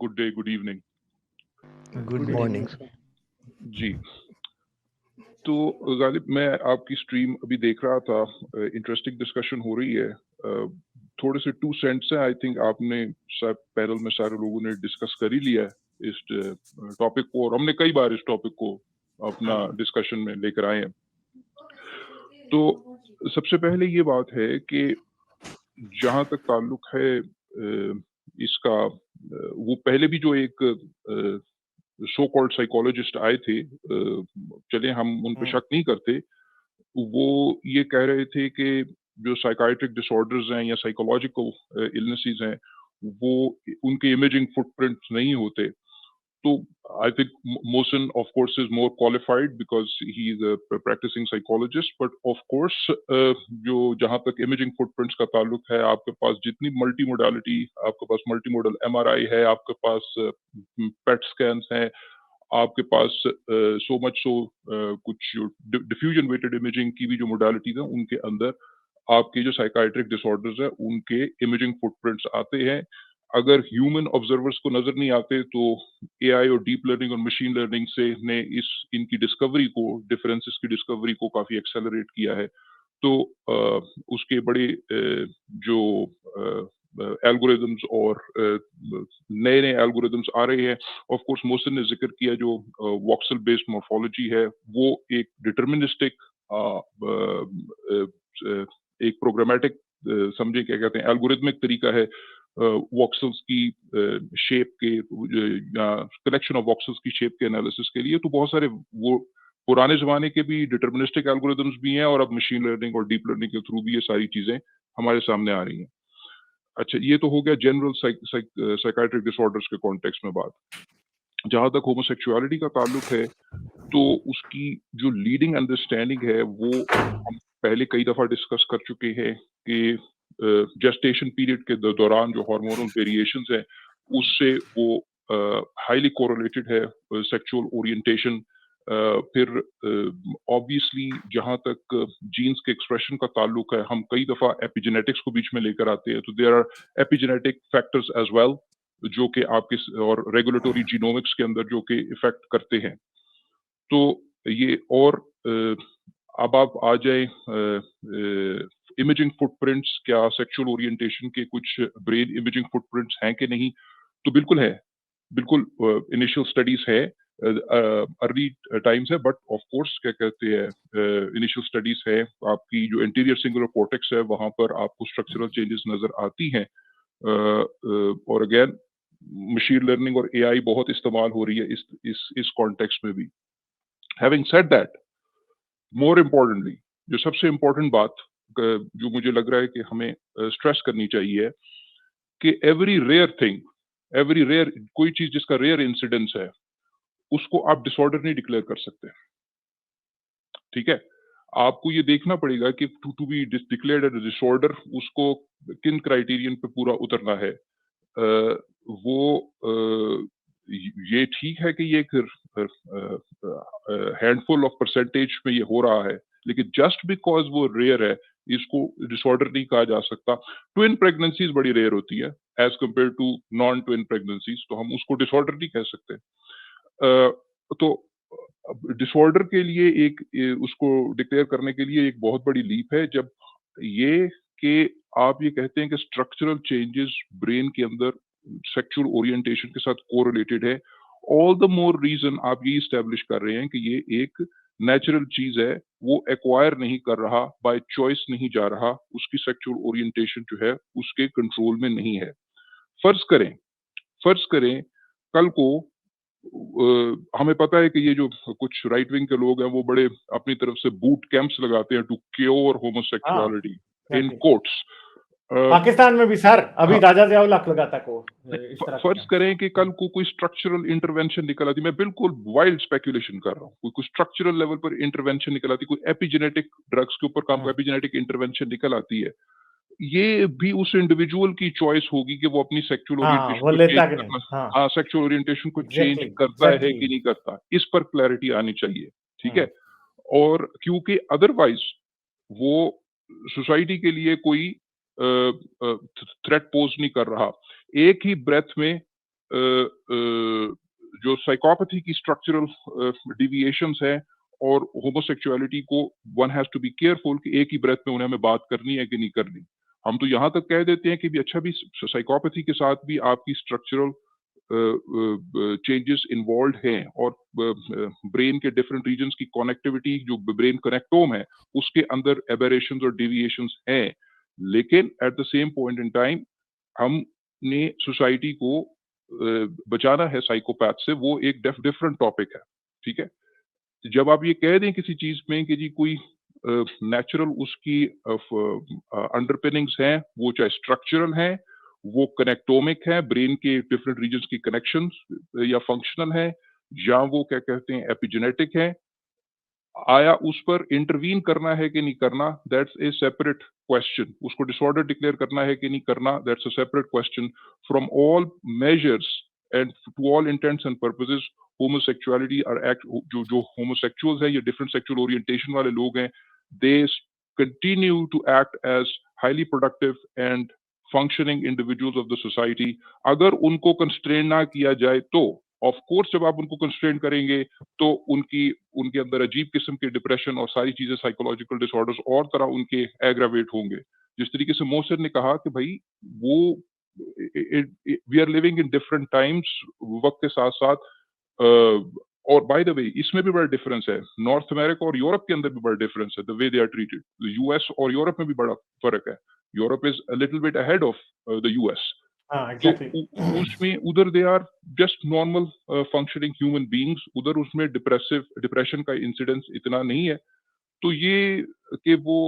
good day, good evening. Good good morning. Evening sir. जी, तो गालिब मैं आपकी स्ट्रीम अभी देख रहा था, इंटरेस्टिंग डिस्कशन हो रही है। थोड़े से 2 सेंट्स हैं, आई थिंक आपने सब पैनल में सारे लोगों ने डिस्कस कर ही लिया है इस टॉपिक को, और हमने कई बार इस टॉपिक को अपना डिस्कशन में लेकर आए हैं। तो सबसे पहले ये बात है कि जहां तक ताल्लुक है इसका, वो पहले भी जो एक सो कॉल्ड साइकोलॉजिस्ट आए थे, चले हम उन पे शक नहीं करते, वो ये कह रहे थे कि जो साइकाइट्रिक डिसऑर्डर्स हैं या साइकोलॉजिकल इलनेसेस हैं, वो उनके इमेजिंग फुटप्रिंट्स नहीं होते। तो I think Mohsen of course is more qualified because he is a practicing psychologist, but of course जो जहां तक इमेजिंग फुटप्रिंट्स का ताल्लुक है, आपके पास जितनी मल्टी मोडालिटी, आपके पास मल्टी मोडल MRI है, आपके पास पेट स्कैन्स हैं, आपके पास सो मच सो कुछ डिफ्यूजन वेटेड इमेजिंग की भी जो मोडालिटीज हैं, उनके अंदर आपके जो साइकाइट्रिक डिसऑर्डर्स हैं उनके इमेजिंग फुटप्रिंट्स आते हैं। अगर ह्यूमन ऑब्जर्वर्स को नजर नहीं आते तो एआई और डीप लर्निंग और मशीन लर्निंग से ने इनकी डिस्कवरी को, डिफरेंसेस की डिस्कवरी को काफी एक्सेलरेट किया है। तो उसके बड़े जो एल्गोरिदम्स और नए नए एल्गोरिदम्स आ रहे हैं। ऑफ कोर्स मोहसिन ने जिक्र किया जो वॉक्सल बेस्ड मॉर्फोलॉजी है, वो एक डिटर्मिनिस्टिक एक प्रोग्रामेटिक, समझे क्या कहते हैं, एल्गोरिथमिक तरीका है वॉक्सल्स की शेप के या कलेक्शन ऑफ वॉक्सल्स की शेप के एनालिसिस के लिए। तो बहुत सारे वो पुराने जमाने के भी डिटर्मिनिस्टिक एल्गोरिथम्स भी हैं, और अब मशीन लर्निंग और डीप लर्निंग के थ्रू भी ये सारी चीजें हमारे सामने आ रही हैं। अच्छा, ये तो हो गया जनरल साइकाइट्रिक डिसऑर्डर्स के कॉन्टेक्स्ट में बात। जहां तक होमोसेक्सुअलिटी का ताल्लुक है, तो उसकी जो लीडिंग अंडरस्टैंडिंग है वो हम पहले कई दफा डिस्कस कर चुके हैं कि जेस्टेशन पीरियड के दौरान जो हार्मोनल वेरिएशंस हैं, उससे वो हाईली कोरिलेटेड है सेक्सुअल ओरिएंटेशन। फिर ऑब्वियसली जहां तक जीन्स के एक्सप्रेशन का ताल्लुक है, हम कई दफा एपिजेनेटिक्स को बीच में लेकर आते हैं, तो there are epigenetic factors as well जो कि आपके और रेगुलेटरी जीनोमिक्स के अंदर जो कि इफेक्ट करते हैं। तो ये और अब आप आ जाए इमेजिंग फुटप्रिंट्स, क्या सेक्सुअल ओरिएंटेशन के कुछ ब्रेन इमेजिंग फुटप्रिंट्स हैं कि नहीं? तो बिल्कुल है, बिल्कुल इनिशियल स्टडीज है, अर्ली टाइम्स है, बट ऑफ कोर्स क्या कहते हैं, इनिशियल स्टडीज है, आपकी जो इंटीरियर सिंगुलर कॉर्टेक्स है वहां पर आपको स्ट्रक्चरल चेंजेस नजर आती हैं। और अगेन मशीन लर्निंग और एआई बहुत इस्तेमाल हो रही है इस कॉन्टेक्स्ट में भी। Having said that, more importantly जो सबसे इम्पोर्टेंट बात जो मुझे लग रहा है कि हमें स्ट्रेस करनी चाहिए है कि एवरी रेयर कोई चीज जिसका रेयर इंसिडेंस है उसको आप डिसऑर्डर नहीं डिक्लेयर कर सकते। ठीक है, आपको ये देखना पड़ेगा कि to be declared as disorder उसको किन क्राइटेरियन पे पूरा उतरना है। ये ठीक है कि ये हैंडफुल ऑफ परसेंटेज में ये हो रहा है, लेकिन जस्ट बिकॉज वो रेयर है इसको डिसऑर्डर नहीं कहा जा सकता। ट्विन प्रेगनेंसीज बड़ी रेयर होती है as compare to non twin pregnancies, तो हम उसको डिसऑर्डर नहीं कह सकते। तो डिसऑर्डर के लिए उसको डिक्लेयर करने के लिए एक बहुत बड़ी लीप है जब ये कि आप ये कहते हैं कि स्ट्रक्चरल चेंजेस ब्रेन के अंदर सेक्सुअल ओरिएंटेशन के साथ कोरिलेटेड है। ऑल द मोर रीजन आप ये इस्टेब्लिश कर रहे हैं कि ये एक नेचुरल चीज है, वो एक्वायर नहीं कर रहा, बाय चॉइस नहीं जा रहा, उसकी सेक्सुअल ओरिएंटेशन जो है उसके कंट्रोल में नहीं है। फर्ज करें कल को हमें पता है कि ये जो कुछ राइट विंग के लोग हैं वो बड़े अपनी तरफ से बूट कैंप्स लगाते हैं to cure homosexuality in courts. Pakistan में भी सर अभी हाँ, राजा ज़ियाउल हक लगाता को इस तरह फर्ज करें कि कल को कोई स्ट्रक्चरल इंटरवेंशन निकल आती, मैं बिल्कुल वाइल्ड स्पेकुलेशन कर रहा हूँ, कोई स्ट्रक्चरल लेवल पर इंटरवेंशन निकल आती, कोई एपिजेनेटिक ड्रग्स के ऊपर काम एपिजेनेटिक इंटरवेंशन निकल आती है, ये भी उस इंडिविजुअल की चॉइस होगी कि वो अपनी सेक्सुअल ओरिएंटेशन वो को लेता चेंज कि नहीं। हाँ सेक्सुअल ओरिएंटेशन को चेंज करता है कि नहीं करता, इस पर क्लैरिटी आनी चाहिए। ठीक है, और क्योंकि अदरवाइज वो सोसाइटी के लिए कोई थ्रेट पोज नहीं कर रहा। एक ही ब्रेथ में जो साइकोपैथी की स्ट्रक्चरल डिविएशंस है और होमोसेक्सुअलिटी को one has to be careful कि एक ही ब्रेथ में उन्हें हमें बात करनी है कि नहीं करनी। हम तो यहाँ तक कह देते हैं कि भी अच्छा भी साइकोपैथी के साथ भी आपकी स्ट्रक्चरल चेंजेस इन्वॉल्व हैं और ब्रेन के डिफरेंट रीजन्स की कनेक्टिविटी जो ब्रेन कनेक्टोम है उसके अंदर एबेरेशंस और डेविएशंस हैं, लेकिन at the same point in time हमने सोसाइटी को बचाना है साइकोपैथ से, वो एक डिफरेंट टॉपिक है। ठीक है, जब आप ये कह दें किसी चीज में कि जी कोई नेचुरल उसकी अंडरपिनिंग्स हैं, वो चाहे स्ट्रक्चरल हैं, वो कनेक्टोमिक है, ब्रेन के डिफरेंट रीजन्स की कनेक्शंस या फंक्शनल है, या वो क्या कहते हैं एपिजेनेटिक है, आया उस पर इंटरवीन करना है कि नहीं करना, दैट्स ए सेपरेट क्वेश्चन। उसको डिसऑर्डर डिक्लेयर करना है कि नहीं करना, that's a separate question. From all measures and to all intents and purposes homosexuality are जो होमोसेक्सुअल्स हैं या डिफरेंट सेक्सुअल ओरिएंटेशन वाले लोग हैं, they continue to act as highly productive and functioning individuals of the society. अगर उनको constrain ना किया जाए तो ऑफ कोर्स जब आप उनको कंस्ट्रेन करेंगे तो उनके अंदर अजीब किस्म के डिप्रेशन और सारी चीजें साइकोलॉजिकल डिसऑर्डर्स और तरह उनके एग्रावेट होंगे। जिस तरीके से मोहसिन ने कहा कि भाई वो we are living in different times, वक्त के साथ साथ और बाय द वे इसमें भी बड़ा डिफरेंस है, नॉर्थ अमेरिका और यूरोप के अंदर भी बड़ा डिफरेंस है, the way they are treated. US और यूरोप में भी बड़ा फर्क है, Europe is a little bit ahead of the US. तो उसमें उधर they are just normal functioning human beings, उधर उसमें डिप्रेशन का इंसिडेंस इतना नहीं है। तो ये कि वो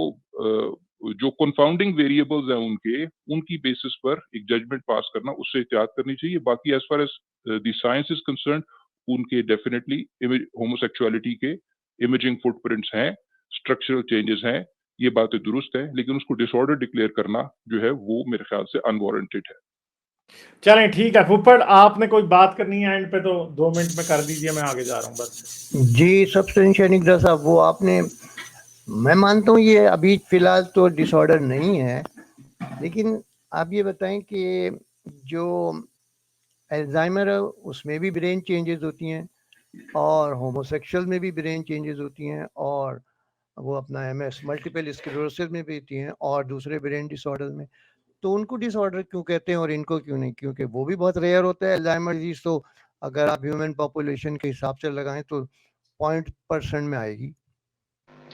जो कंफाउंडिंग वेरिएबल्स हैं उनकी बेसिस पर एक जजमेंट पास करना, उससे एहतियात करनी चाहिए। बाकी as far as the science is concerned, उनके डेफिनेटली होमोसेक्सुअलिटी के इमेजिंग फुटप्रिंट्स हैं, स्ट्रक्चरल चेंजेस हैं, ये बातें दुरुस्त है, लेकिन उसको डिसऑर्डर डिक्लेयर करना जो है वो मेरे ख्याल से अनवारंटेड है। चलें ठीक है फुप्पड़, आपने कोई बात करनी है एंड पे तो 2 मिनट में कर दीजिए, मैं आगे जा रहा हूँ बस। जी सब्सटेंशियल निगरा साहब, वो आपने, मैं मानता हूँ ये अभी फिलहाल तो डिसऑर्डर नहीं है, लेकिन आप ये बताएं कि जो अल्जाइमर है उसमें भी ब्रेन चेंजेस होती हैं और होमोसेक्सुअल में भी ब्रेन चेंजेस होती हैं और वो अपना एमएस मल्टीपल स्क्लेरोसिस में भी होती हैं और दूसरे ब्रेन डिसऑर्डर में, तो उनको डिसऑर्डर क्यों कहते हैं और इनको क्यों नहीं? क्योंकि वो भी बहुत रेयर होता है अल्जाइमर डिजीज, तो अगर आप ह्यूमन पॉपुलेशन के हिसाब से लगाएं तो 0.% में आएगी।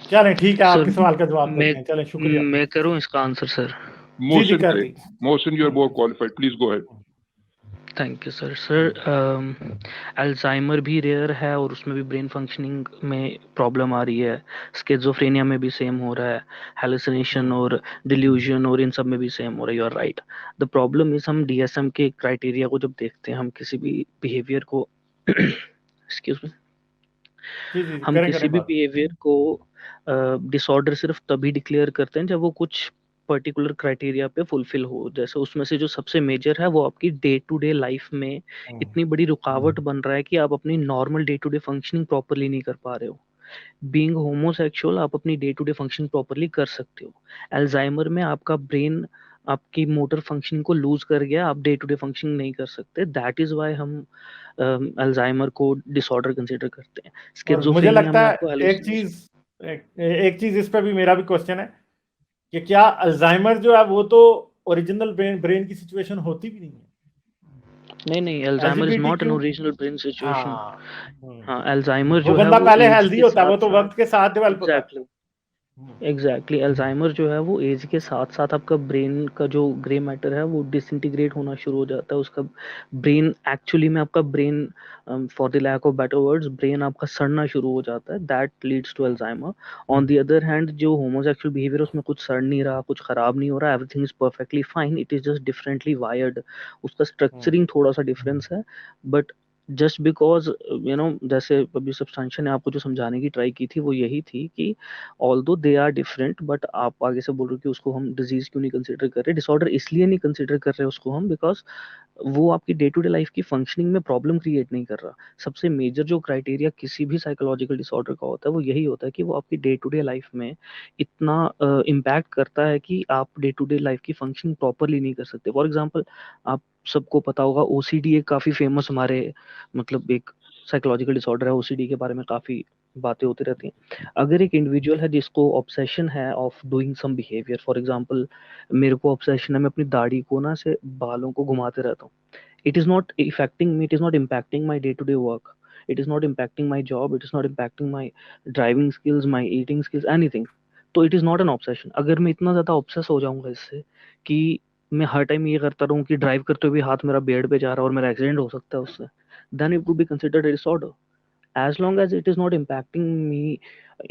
चलें ठीक है, आपके सर सवाल का जवाब देते हैं। चलें शुक्रिया। मैं करूं इसका आंसर सर? जी Mohsin कर करे. दी। Mohsin, you are more qualified. Please go ahead. Thank you sir. Sir Alzheimer भी रेयर है और उसमें भी ब्रेन फंक्शनिंग में प्रॉब्लम आ रही है, स्किज़ोफ्रेनिया में भी सेम हो रहा है, हेलुसिनेशन और डिल्यूजन और इन सब में भी सेम हो रहा है। You are right. The problem is हम डीएसएम के क्राइटेरिया को जब देखते हैं, हम किसी भी बिहेवियर को एक्सक्यूज मी, जी जी हम करें किसी करें भी बात। बिहेवियर को डिसऑर्डर सिर्फ तभी डिक्लेयर करते हैं जब वो कुछ पर्टिकुलर क्राइटेरिया पे फुलफिल हो। जैसे उसमें से जो सबसे मेजर है वो आपकी डे टू डे लाइफ में इतनी बड़ी रुकावट बन रहा है कि आप अपनी normal day to day functioning properly नहीं कर पा रहे हो। बीइंग होमोसेक्सुअल आप अपनी day to day functioning properly कर सकते हो। अल्जाइमर में आपका ब्रेन आपकी मोटर फंक्शनिंग को लूज कर गया, आप डे टू डे फंक्शनिंग नहीं कर सकते। दैट इज वाई हम अल्जाइमर को डिसऑर्डर कंसिडर करते हैं। और मुझे स्किज़ोफ्रेनिया लगता में है आपको एक चीज इस पे भी मेरा भी क्वेश्चन है कि क्या अल्जाइमर जो है वो तो ओरिजिनल ब्रेन की सिचुएशन होती भी नहीं है। नहीं, Alzheimer is not an LGBTQ original brain situation. हाँ हाँ, अल्जाइमर वो जो है बंदा वो पहले एज हेल्दी के होता है, वो साथ तो साथ वक्त के साथ डेवलप होता है। एग्जैक्टली अल्जाइमर जो है वो एज के साथ साथ आपका ब्रेन का जो ग्रे मैटर है वो डिसइंटीग्रेट होना शुरू हो जाता है। उसका ब्रेन एक्चुअली में आपका brain, for the lack of better words, brain आपका सड़ना शुरू हो जाता है। That leads to Alzheimer. On the other hand जो होमोसेक्सुअल बिहेवियर उसमें कुछ सड़ नहीं रहा, कुछ खराब नहीं हो रहा, everything is perfectly fine, it is just differently wired. उसका स्ट्रक्चरिंग थोड़ा सा डिफरेंस है, बट जस्ट बिकॉज जैसे अभी सब्सटेंशन ने आपको जो समझाने की ट्राई की थी वो यही थी कि although they are different, but आप आगे से बोल रहे हो कि उसको हम डिजीज क्यों नहीं कंसिडर कर रहे, डिसऑर्डर इसलिए नहीं कंसिडर कर रहे उसको हम बिकॉज वो आपकी डे टू डे लाइफ की फंक्शनिंग में प्रॉब्लम क्रिएट नहीं कर रहा। सबसे मेजर जो क्राइटेरिया किसी भी साइकोलॉजिकल डिसऑर्डर का होता है वो यही होता है कि वो आपकी डे टू डे लाइफ में इतना इम्पैक्ट करता है कि आप डे टू डे लाइफ की फंक्शनिंग प्रॉपरली नहीं कर सकते। फॉर एग्जाम्पल, आप सबको पता होगा ओसीडी एक काफ़ी फेमस हमारे मतलब एक साइकोलॉजिकल डिसऑर्डर है। ओसीडी के बारे में काफ़ी बातें होती रहती हैं। अगर एक इंडिविजुअल है जिसको ऑब्सेशन है of doing some behaviour, for example मेरे को ऑब्सेशन है मैं अपनी दाढ़ी को ना से बालों को घुमाते रहता हूँ, it is not affecting me, it is not impacting my day to day work, it is not impacting my job, it is not impacting my driving skills, my eating skills, anything, तो it is not an obsession. अगर मैं इतना ज़्यादा obsess हो जाऊंगा इससे कि मैं हर टाइम ये करता रहूँ कि ड्राइव करते हुए हाथ मेरा बेड पे जा रहा है और मेरा एक्सीडेंट हो सकता है उससे, then it would be considered a disorder. As long as it is not impacting me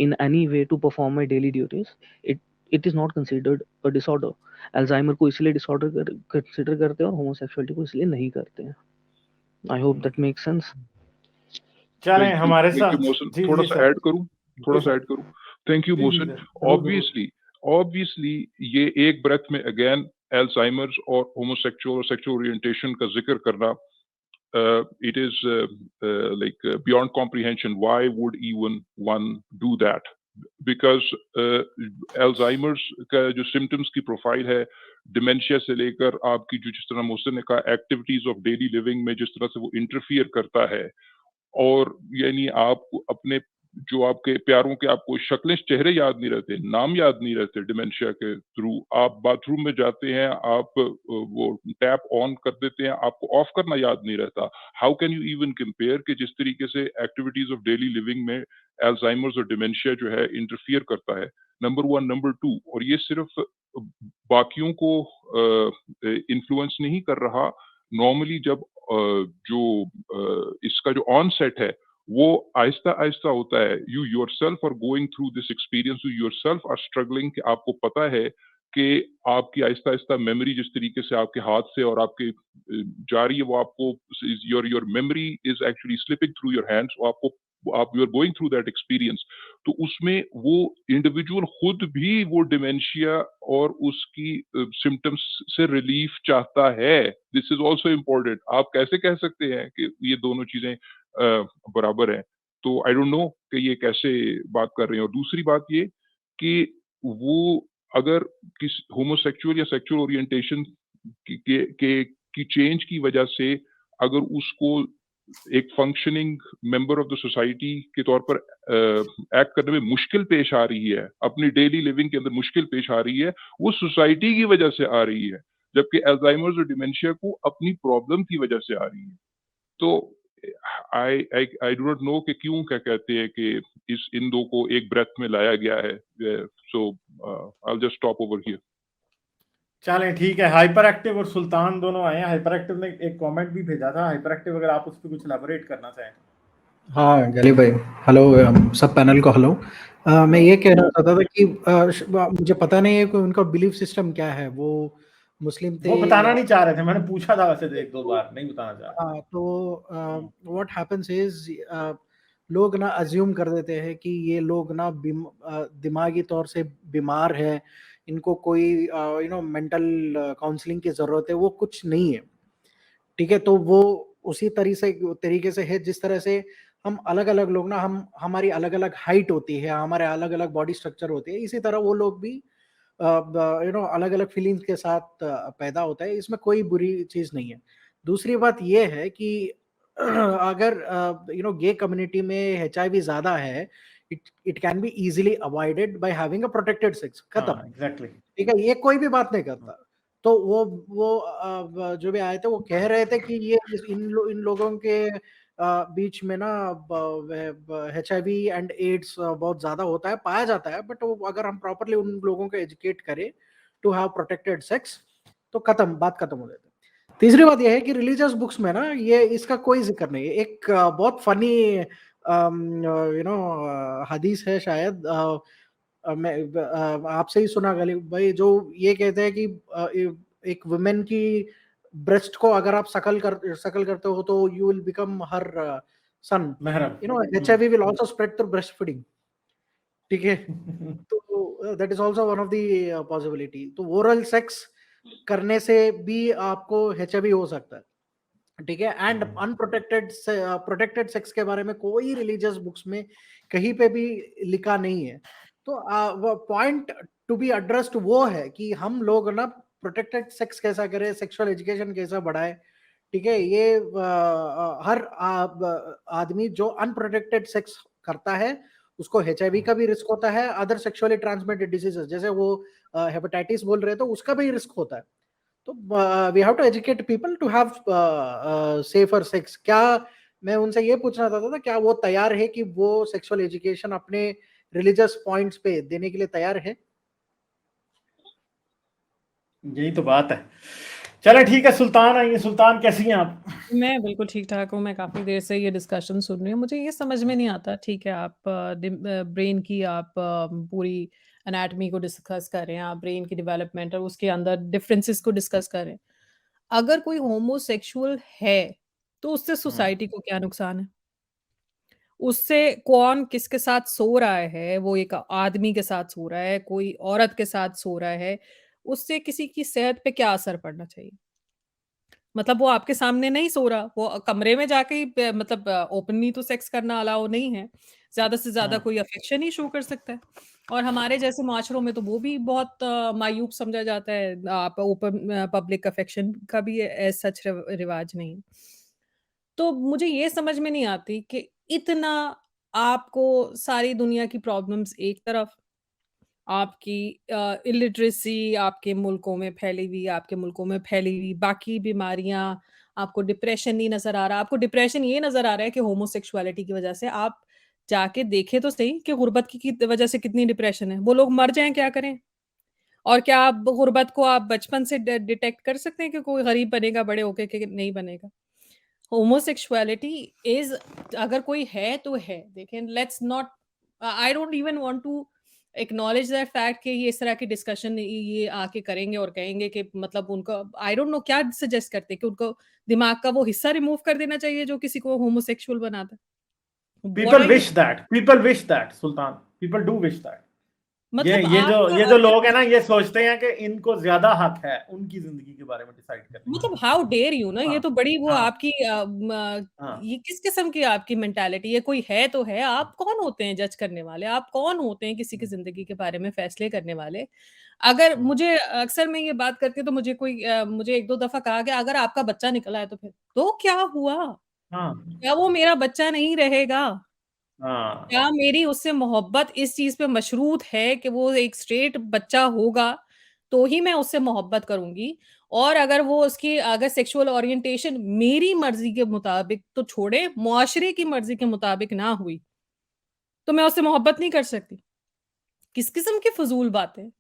in any way to perform my daily duties, it is not considered a disorder. Alzheimer को इसलिए disorder consider करते हैं और homosexuality को इसलिए नहीं करते हैं। I hope that make sense. चलें हमारे Thank you, साथ। Mohsin. जी थोड़ा जी सा सर। ऐड करूं, थोड़ा सा ऐड करूं. Thank you, जी जी Mohsin. सर, जरूर, जरूर। Obviously, ये एक ब्रेथ में again Alzheimer's और homosexual और sexual orientation का जिक्र करना, it is like beyond comprehension. Why would even one do that? Because Alzheimer's का जो symptoms की profile है, dementia से लेकर आपकी जो जिस तरह मोहसिन ने कहा activities of daily living में जिस तरह से वो interfere करता है, और यानी आपको अपने जो आपके प्यारों के आपको शक्लें चेहरे याद नहीं रहते, नाम याद नहीं रहते डिमेंशिया के थ्रू। आप बाथरूम में जाते हैं, आप वो टैप ऑन कर देते हैं, आपको ऑफ करना याद नहीं रहता। How can you even compare कि जिस तरीके से एक्टिविटीज ऑफ डेली लिविंग में अल्जाइमर्स और डिमेंशिया जो है इंटरफियर करता है, नंबर 1। नंबर 2, और ये सिर्फ बाकियों को इन्फ्लुएंस नहीं कर रहा, नॉर्मली जब इसका जो ऑनसेट है वो आहिस्ता आहिस्ता होता है। You yourself are going through this experience, you yourself are struggling, कि आपको पता है कि आपकी आहिस्ता आहिस्ता मेमोरी जिस तरीके से आपके हाथ से और आपके जा रही है, वो आपको your memory is actually slipping through your hands, आप you are going through that experience. तो उसमें वो इंडिविजुअल खुद भी वो डिमेंशिया और उसकी सिम्टम्स से रिलीफ चाहता है। This is also important. आप कैसे कह सकते हैं कि ये दोनों चीजें बराबर हैं? तो आई डोंट नो कि ये कैसे बात कर रहे हैं। और दूसरी बात ये कि वो अगर किस होमोसेक्सुअल या सेक्सुअल ओरिएंटेशन की चेंज की वजह से अगर उसको एक functioning member of the society के तौर पर एक्ट करने में मुश्किल पेश आ रही है, अपनी डेली लिविंग के अंदर मुश्किल पेश आ रही है, वो सोसाइटी की वजह से आ रही है, जबकि अल्जाइमर्स और डिमेंशिया को अपनी प्रॉब्लम की वजह से आ रही है। तो आई डू नॉट नो कि क्यों क्या कहते हैं कि इन दो को एक ब्रेथ में लाया गया है। So I will just stop over here. चलें ठीक है। हाइपर एक्टिव और सुल्तान दोनों आए हैं। हाइपर एक्टिव ने एक कमेंट भी भेजा था। हाइपर एक्टिव, अगर आप उस पर कुछ एलाबोरेट करना चाहें। हाँ गली भाई, हेलो सब पैनल को हेलो। मैं ये कहना चाहता था कि मुझे पता नहीं है कि उनका बिलीफ सिस्टम क्या है, वो मुस्लिम थे वो बताना या नहीं चाह रहे थे, मैंने पूछा था वैसे तो एक दो बार, नहीं बताना चाह रहे। हाँ। तो व्हाट हैपेंस इज लोग ना अज्यूम कर देते हैं कि ये लोग ना दिमागी तौर से बीमार है, इनको कोई मेंटल काउंसलिंग की जरूरत है। वो कुछ नहीं है, ठीक है। तो वो उसी तरीके से है जिस तरह से हम अलग अलग लोग ना, हम हमारी अलग अलग हाइट होती है, हमारे अलग अलग बॉडी स्ट्रक्चर होती है, इसी तरह वो लोग भी अलग अलग फीलिंग्स के साथ पैदा होता है। इसमें कोई बुरी चीज नहीं है। दूसरी बात ये है कि अगर गे कम्युनिटी में HIV ज्यादा है, it can be easily avoided by having a protected sex, खत्म। हाँ एग्जैक्टली। ठीक है, ये कोई भी बात नहीं करता। तो वो जो भी आए थे वो कह रहे थे कि ये इन लोगों के बीच में ना HIV एंड एड्स बहुत ज्यादा होता है, पाया जाता है। बट अगर हम प्रॉपरली उन लोगों को एजुकेट करें टू हैव प्रोटेक्टेड सेक्स, तो बात खत्म हो जाती है। तीसरी बात यह है कि रिलीजियस बुक्स में ना ये इसका कोई जिक्र नहीं है। एक बहुत फनी हदीस है शायद, मैं आपसे ही सुना गली भाई, जो ये कहते हैं कि एक वुमेन की ब्रेस्ट को अगर आप शकल करते हो तो you will become her son. महरम। HIV will also spread through breast feeding, ठीक है। तो that is also one of the possibility. तो ओरल सेक्स करने से भी आपको HIV हो सकता है, ठीक है। एंड प्रोटेक्टेड सेक्स के बारे में कोई रिलीजियस बुक्स में कहीं पे भी लिखा नहीं है। तो वो पॉइंट टू बी एड्रेस्ड वो है कि हम लोग ना प्रोटेक्टेड सेक्स कैसा करें, सेक्सुअल एजुकेशन कैसा बढ़ाए, ठीक है। ये हर आदमी जो अनप्रोटेक्टेड सेक्स करता है उसको HIV का भी रिस्क होता है, अदर सेक्सुअली ट्रांसमिटेड डिजीजेस जैसे वो हेपेटाइटिस बोल रहे हैं तो उसका भी रिस्क होता है। तो we have to educate people to have safer sex. क्या मैं उनसे ये पूछना चाहता था, क्या वो तैयार है कि वो सेक्सुअल एजुकेशन अपने रिलीजियस पॉइंट्स पे देने के लिए तैयार है? यही तो बात है। चले ठीक है, सुल्तान आइए। सुल्तान कैसी हैं आप? मैं बिल्कुल ठीक-ठाक हूँ। मैं काफ़ी देर से ये डिस्कशन सुन रही हूँ। मुझे ये समझ में नहीं आता, ठीक है, आप ब्रेन की आप पूरी एनाटॉमी को डिस्कस कर रहे हैं, आप ब्रेन की डेवलपमेंट और उसके अंदर डिफरेंसेस को डिस्कस कर रहे हैं। अगर कोई होमोसेक्सुअल है, तो उससे सोसाइटी को क्या नुकसान है? उससे कौन किसके साथ सो रहा है, वो एक आदमी के साथ सो रहा है, कोई औरत के साथ सो रहा है, उससे किसी की सेहत पे क्या असर पड़ना चाहिए? मतलब वो आपके सामने नहीं सो रहा, वो कमरे में जाके ही मतलब ओपनली तो सेक्स करना अलाउ नहीं है। ज़्यादा से ज़्यादा कोई अफेक्शन ही शो कर सकता है और हमारे जैसे माशरों में तो वो भी बहुत मायूब समझा जाता है। आप ओपन पब्लिक अफेक्शन का भी एज़ सच रिवाज नहीं है। तो मुझे ये समझ में नहीं आती कि इतना आपको सारी दुनिया की प्रॉब्लम्स एक तरफ, आपकी इलिटरेसी आपके मुल्कों में फैली हुई, आपके मुल्कों में फैली हुई बाकी बीमारियाँ, आपको डिप्रेशन नहीं नज़र आ रहा। आपको डिप्रेशन ये नज़र आ रहा है कि होमोसेक्सुअलिटी की वज़ह से आप जाके देखें तो सही कि गुर्बत की वज़ह से कितनी डिप्रेशन है। वो लोग मर जाएँ, क्या करें? और क्या आप गुर्बत को आप बचपन से डिटेक्ट कर सकते हैं कि कोई गरीब बनेगा बड़े होके कि नहीं बनेगा? होमोसेक्सुअलिटी इज़, अगर कोई है तो है। देखें, let's not, I don't even want to acknowledge that fact कि ये इस तरह की डिस्कशन ये आके करेंगे और कहेंगे कि मतलब उनको आई डोंट नो क्या सजेस्ट करते हैं कि उनको दिमाग का वो हिस्सा रिमूव कर देना चाहिए जो किसी को होमोसेक्सुअल बनाता है। What people are you, wish that, people wish that Sultan, people do wish that. मतलब ये आपका जो लोग हैं ना, ये सोचते हैं कि इनको ज्यादा हक है उनकी जिंदगी के बारे में डिसाइड करने का। मतलब हाउ डेयर यू ना, ये हाँ, तो बड़ी वो हाँ, आपकी हाँ। ये किस किस्म की आपकी मेंटालिटी है? कोई है तो है, आप कौन होते हैं जज करने वाले? आप कौन होते हैं किसी की ज़िंदगी के बारे में फैसले करने वाले? अगर मुझे अक्सर मैं ये बात करती हूँ तो मुझे कोई मुझे 1-2 दफ़ा कहा गया, अगर आपका बच्चा निकला है तो फिर? तो क्या हुआ? हाँ, क्या वो मेरा बच्चा नहीं रहेगा? हाँ। क्या मेरी उससे मोहब्बत इस चीज़ पे मशरूत है कि वो एक स्ट्रेट बच्चा होगा, तो ही मैं उससे मोहब्बत करूँगी। और अगर वो उसकी अगर सेक्सुअल ओरिएंटेशन मेरी मर्ज़ी के मुताबिक तो छोड़े, मुआशरे की मर्ज़ी के मुताबिक ना हुई, तो मैं उससे मोहब्बत नहीं कर सकती। किस किस्म की फ़िज़ूल बातें।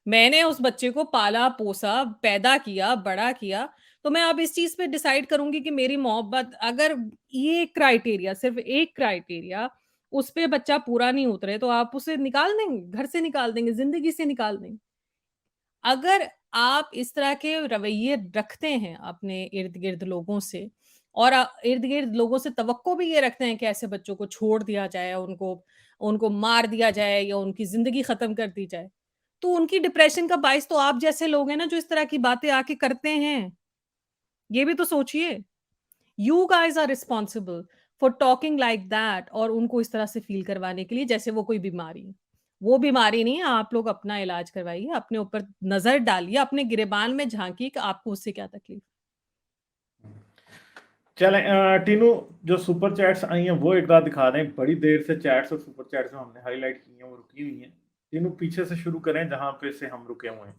मैंने उस बच्चे को पाला पोसा, पैदा किया, बड़ा किया, तो मैं अब इस चीज पे डिसाइड करूंगी कि मेरी मोहब्बत, अगर ये क्राइटेरिया, सिर्फ एक क्राइटेरिया, उस पे बच्चा पूरा नहीं उतरे तो आप उसे निकाल देंगे, घर से निकाल देंगे, जिंदगी से निकाल देंगे। अगर आप इस तरह के रवैये रखते हैं अपने इर्द गिर्द लोगों से, और इर्द गिर्द लोगों से तवक्को भी ये रखते हैं कि ऐसे बच्चों को छोड़ दिया जाए, उनको उनको मार दिया जाए या उनकी जिंदगी खत्म कर दी जाए, तो उनकी डिप्रेशन का बाइस तो आप जैसे लोग हैं ना, जो इस तरह की बातें आके करते हैं। ये भी तो सोचिए। You guys are responsible for talking like that, और उनको इस तरह से फील करवाने के लिए जैसे वो कोई बीमारी है। वो बीमारी नहीं है। आप लोग अपना इलाज करवाइए, अपने ऊपर नजर डालिए, अपने गिरेबान में झांकिए कि आपको उससे क्या तकलीफ। चलें टीनू, जो सुपर चैट्स आई हैं वो एक बार दिखा दें। बड़ी देर से चैट्स और सुपर चैट्स में हमने हाईलाइट की हैं, वो रुकी हुई हैं। टीनू पीछे से शुरू करें जहां पे से हम रुके हुए हैं।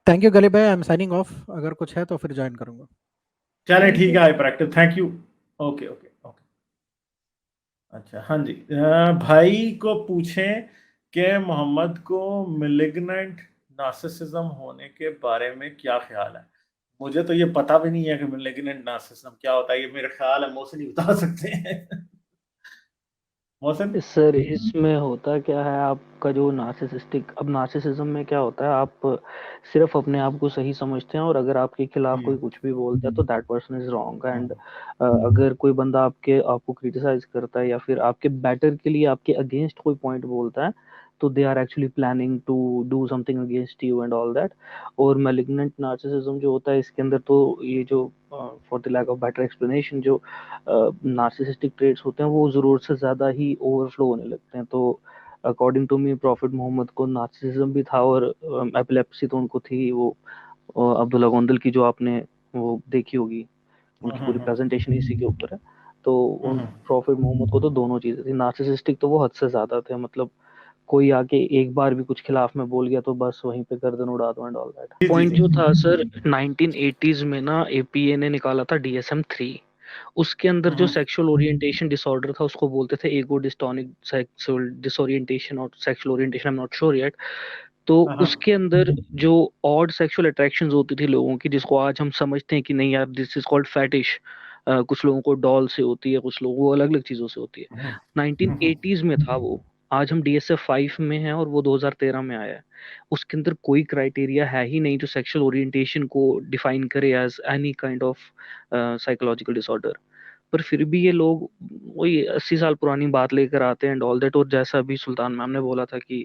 थैंक यू गली भाई, आई एम साइनिंग ऑफ। अगर कुछ है तो फिर ज्वाइन करूंगा। चलें ठीक है, hyper active, thank you. Okay okay okay. अच्छा हाँ जी, भाई को पूछें कि मोहम्मद को मिलिग्नेंट नार्सिसिज्म होने के बारे में क्या ख्याल है। मुझे तो ये पता भी नहीं है कि मिलिग्नेंट नार्सिसिज्म क्या होता है। ये मेरा ख्याल है मोहसिन ही बता सकते हैं। मोहसिन। सर इसमें होता क्या है, आपका जो नार्सिसिस्टिक, अब नार्सिसिज्म में क्या होता है, आप सिर्फ अपने आप को सही समझते हैं और अगर आपके खिलाफ कोई कुछ भी बोलता है तो that person is wrong. And अगर कोई बंदा आपको क्रिटिसाइज करता है या फिर आपके बेटर के लिए आपके अगेंस्ट कोई पॉइंट बोलता है, तो they are actually planning to do something against you and all that. और मैलिग्नेंट नार्सिसिज्म जो होता है, इसके अंदर तो ये जो for the lack of better explanation, जो नार्सिसिस्टिक ट्रेट्स होते हैं वो जरूरत से ज्यादा ही ओवरफ्लो होने लगते हैं। तो according to me, prophet Muhammad को नार्सिसिज्म भी था और एपिलेप्सी तो उनको थी। वो अब्दुल्ला गोंदल की जो आपने वो देखी होगी, उनकी पूरी प्रेजेंटेशन इसी के ऊपर है। तो उन प्रॉफिट मोहम्मद को तो दोनों चीजें थी। नार्सिसिस्टिक तो वो हद से ज्यादा थे, मतलब कोई आके एक बार भी कुछ खिलाफ में बोल गया तो बस वहीं पे गर्दन उड़ा दो एंड ऑल दैट। पॉइंट जो था सर, 1980s में ना एपीए ने निकाला था DSM-3। उसके अंदर जो सेक्सुअल ओरिएंटेशन डिसऑर्डर था उसको बोलते थे ईगो डिस्टोनिक सेक्सुअल डिसोरिएंटेशन और sexual orientation, I am not sure yet. तो उसके अंदर जो ऑड सेक्सुअल अट्रैक्शंस होती थी लोगों की, जिसको आज हम समझते हैं कि नहीं यार दिस इज कॉल्ड फैटिश, कुछ लोगों को डॉल से होती है, कुछ लोगों को अलग अलग चीजों से होती है। 1980s में था वो। आज हम DSM-5 में हैं और वो 2013 में आया है। उसके अंदर कोई क्राइटेरिया है ही नहीं जो सेक्सुअल ओरिएंटेशन को डिफाइन करे as any kind of psychological disorder. पर फिर भी ये लोग वही 80 साल पुरानी बात लेकर आते हैं एंड ऑल दैट। और जैसा अभी सुल्तान मैम ने बोला था कि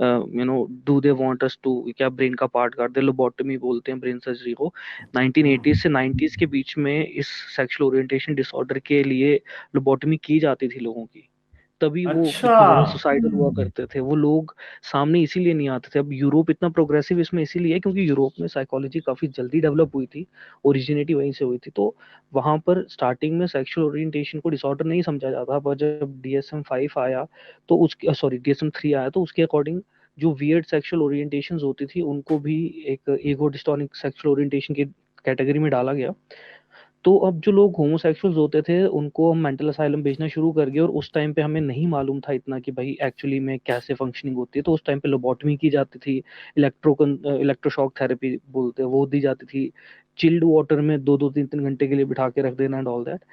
do they want us to क्या ब्रेन का पार्ट काट दे, लोबोटमी बोलते हैं ब्रेन सर्जरी को। 1980 से 90s के बीच में इस सेक्सुअल ओरिएंटेशन डिसऑर्डर के लिए लोबोटमी की जाती थी लोगों की। तभी वो अच्छा। इतने ज्यादा सुसाइडल हुआ करते थे। वो लोग सामने इसीलिए नहीं आते थे। अब यूरोप इतना प्रोग्रेसिव इसमें इसीलिए है क्योंकि यूरोप में साइकोलॉजी काफी जल्दी डेवलप हुई थी, ओरिजिनेटी वहीं से हुई थी। तो वहां पर स्टार्टिंग में सेक्सुअल ओरिएंटेशन को डिसऑर्डर नहीं समझा जाता, पर जब DSM-5 आया तो उसके सॉरी DSM-3 आया तो उसके अकॉर्डिंग जो वियर्ड सेक्सुअल ओरिएंटेशंस होती थी उनको भी एक ईगो डिस्टोनिक सेक्सुअल ओरिएंटेशन की कैटेगरी में डाला गया। तो अब जो लोग होमोसेक्सुअल्स होते थे उनको हम मेंटल असाइलम भेजना शुरू कर गए और उस टाइम पे हमें नहीं मालूम था इतना कि भाई एक्चुअली में कैसे फंक्शनिंग होती है। तो उस टाइम पे लोबोटमी की जाती थी, इलेक्ट्रोशॉक थेरेपी बोलते हैं वो दी जाती थी, चिल्ड वाटर में 2-2 3-3 घंटे के लिए बिठा के रख देना एंड ऑल दैट।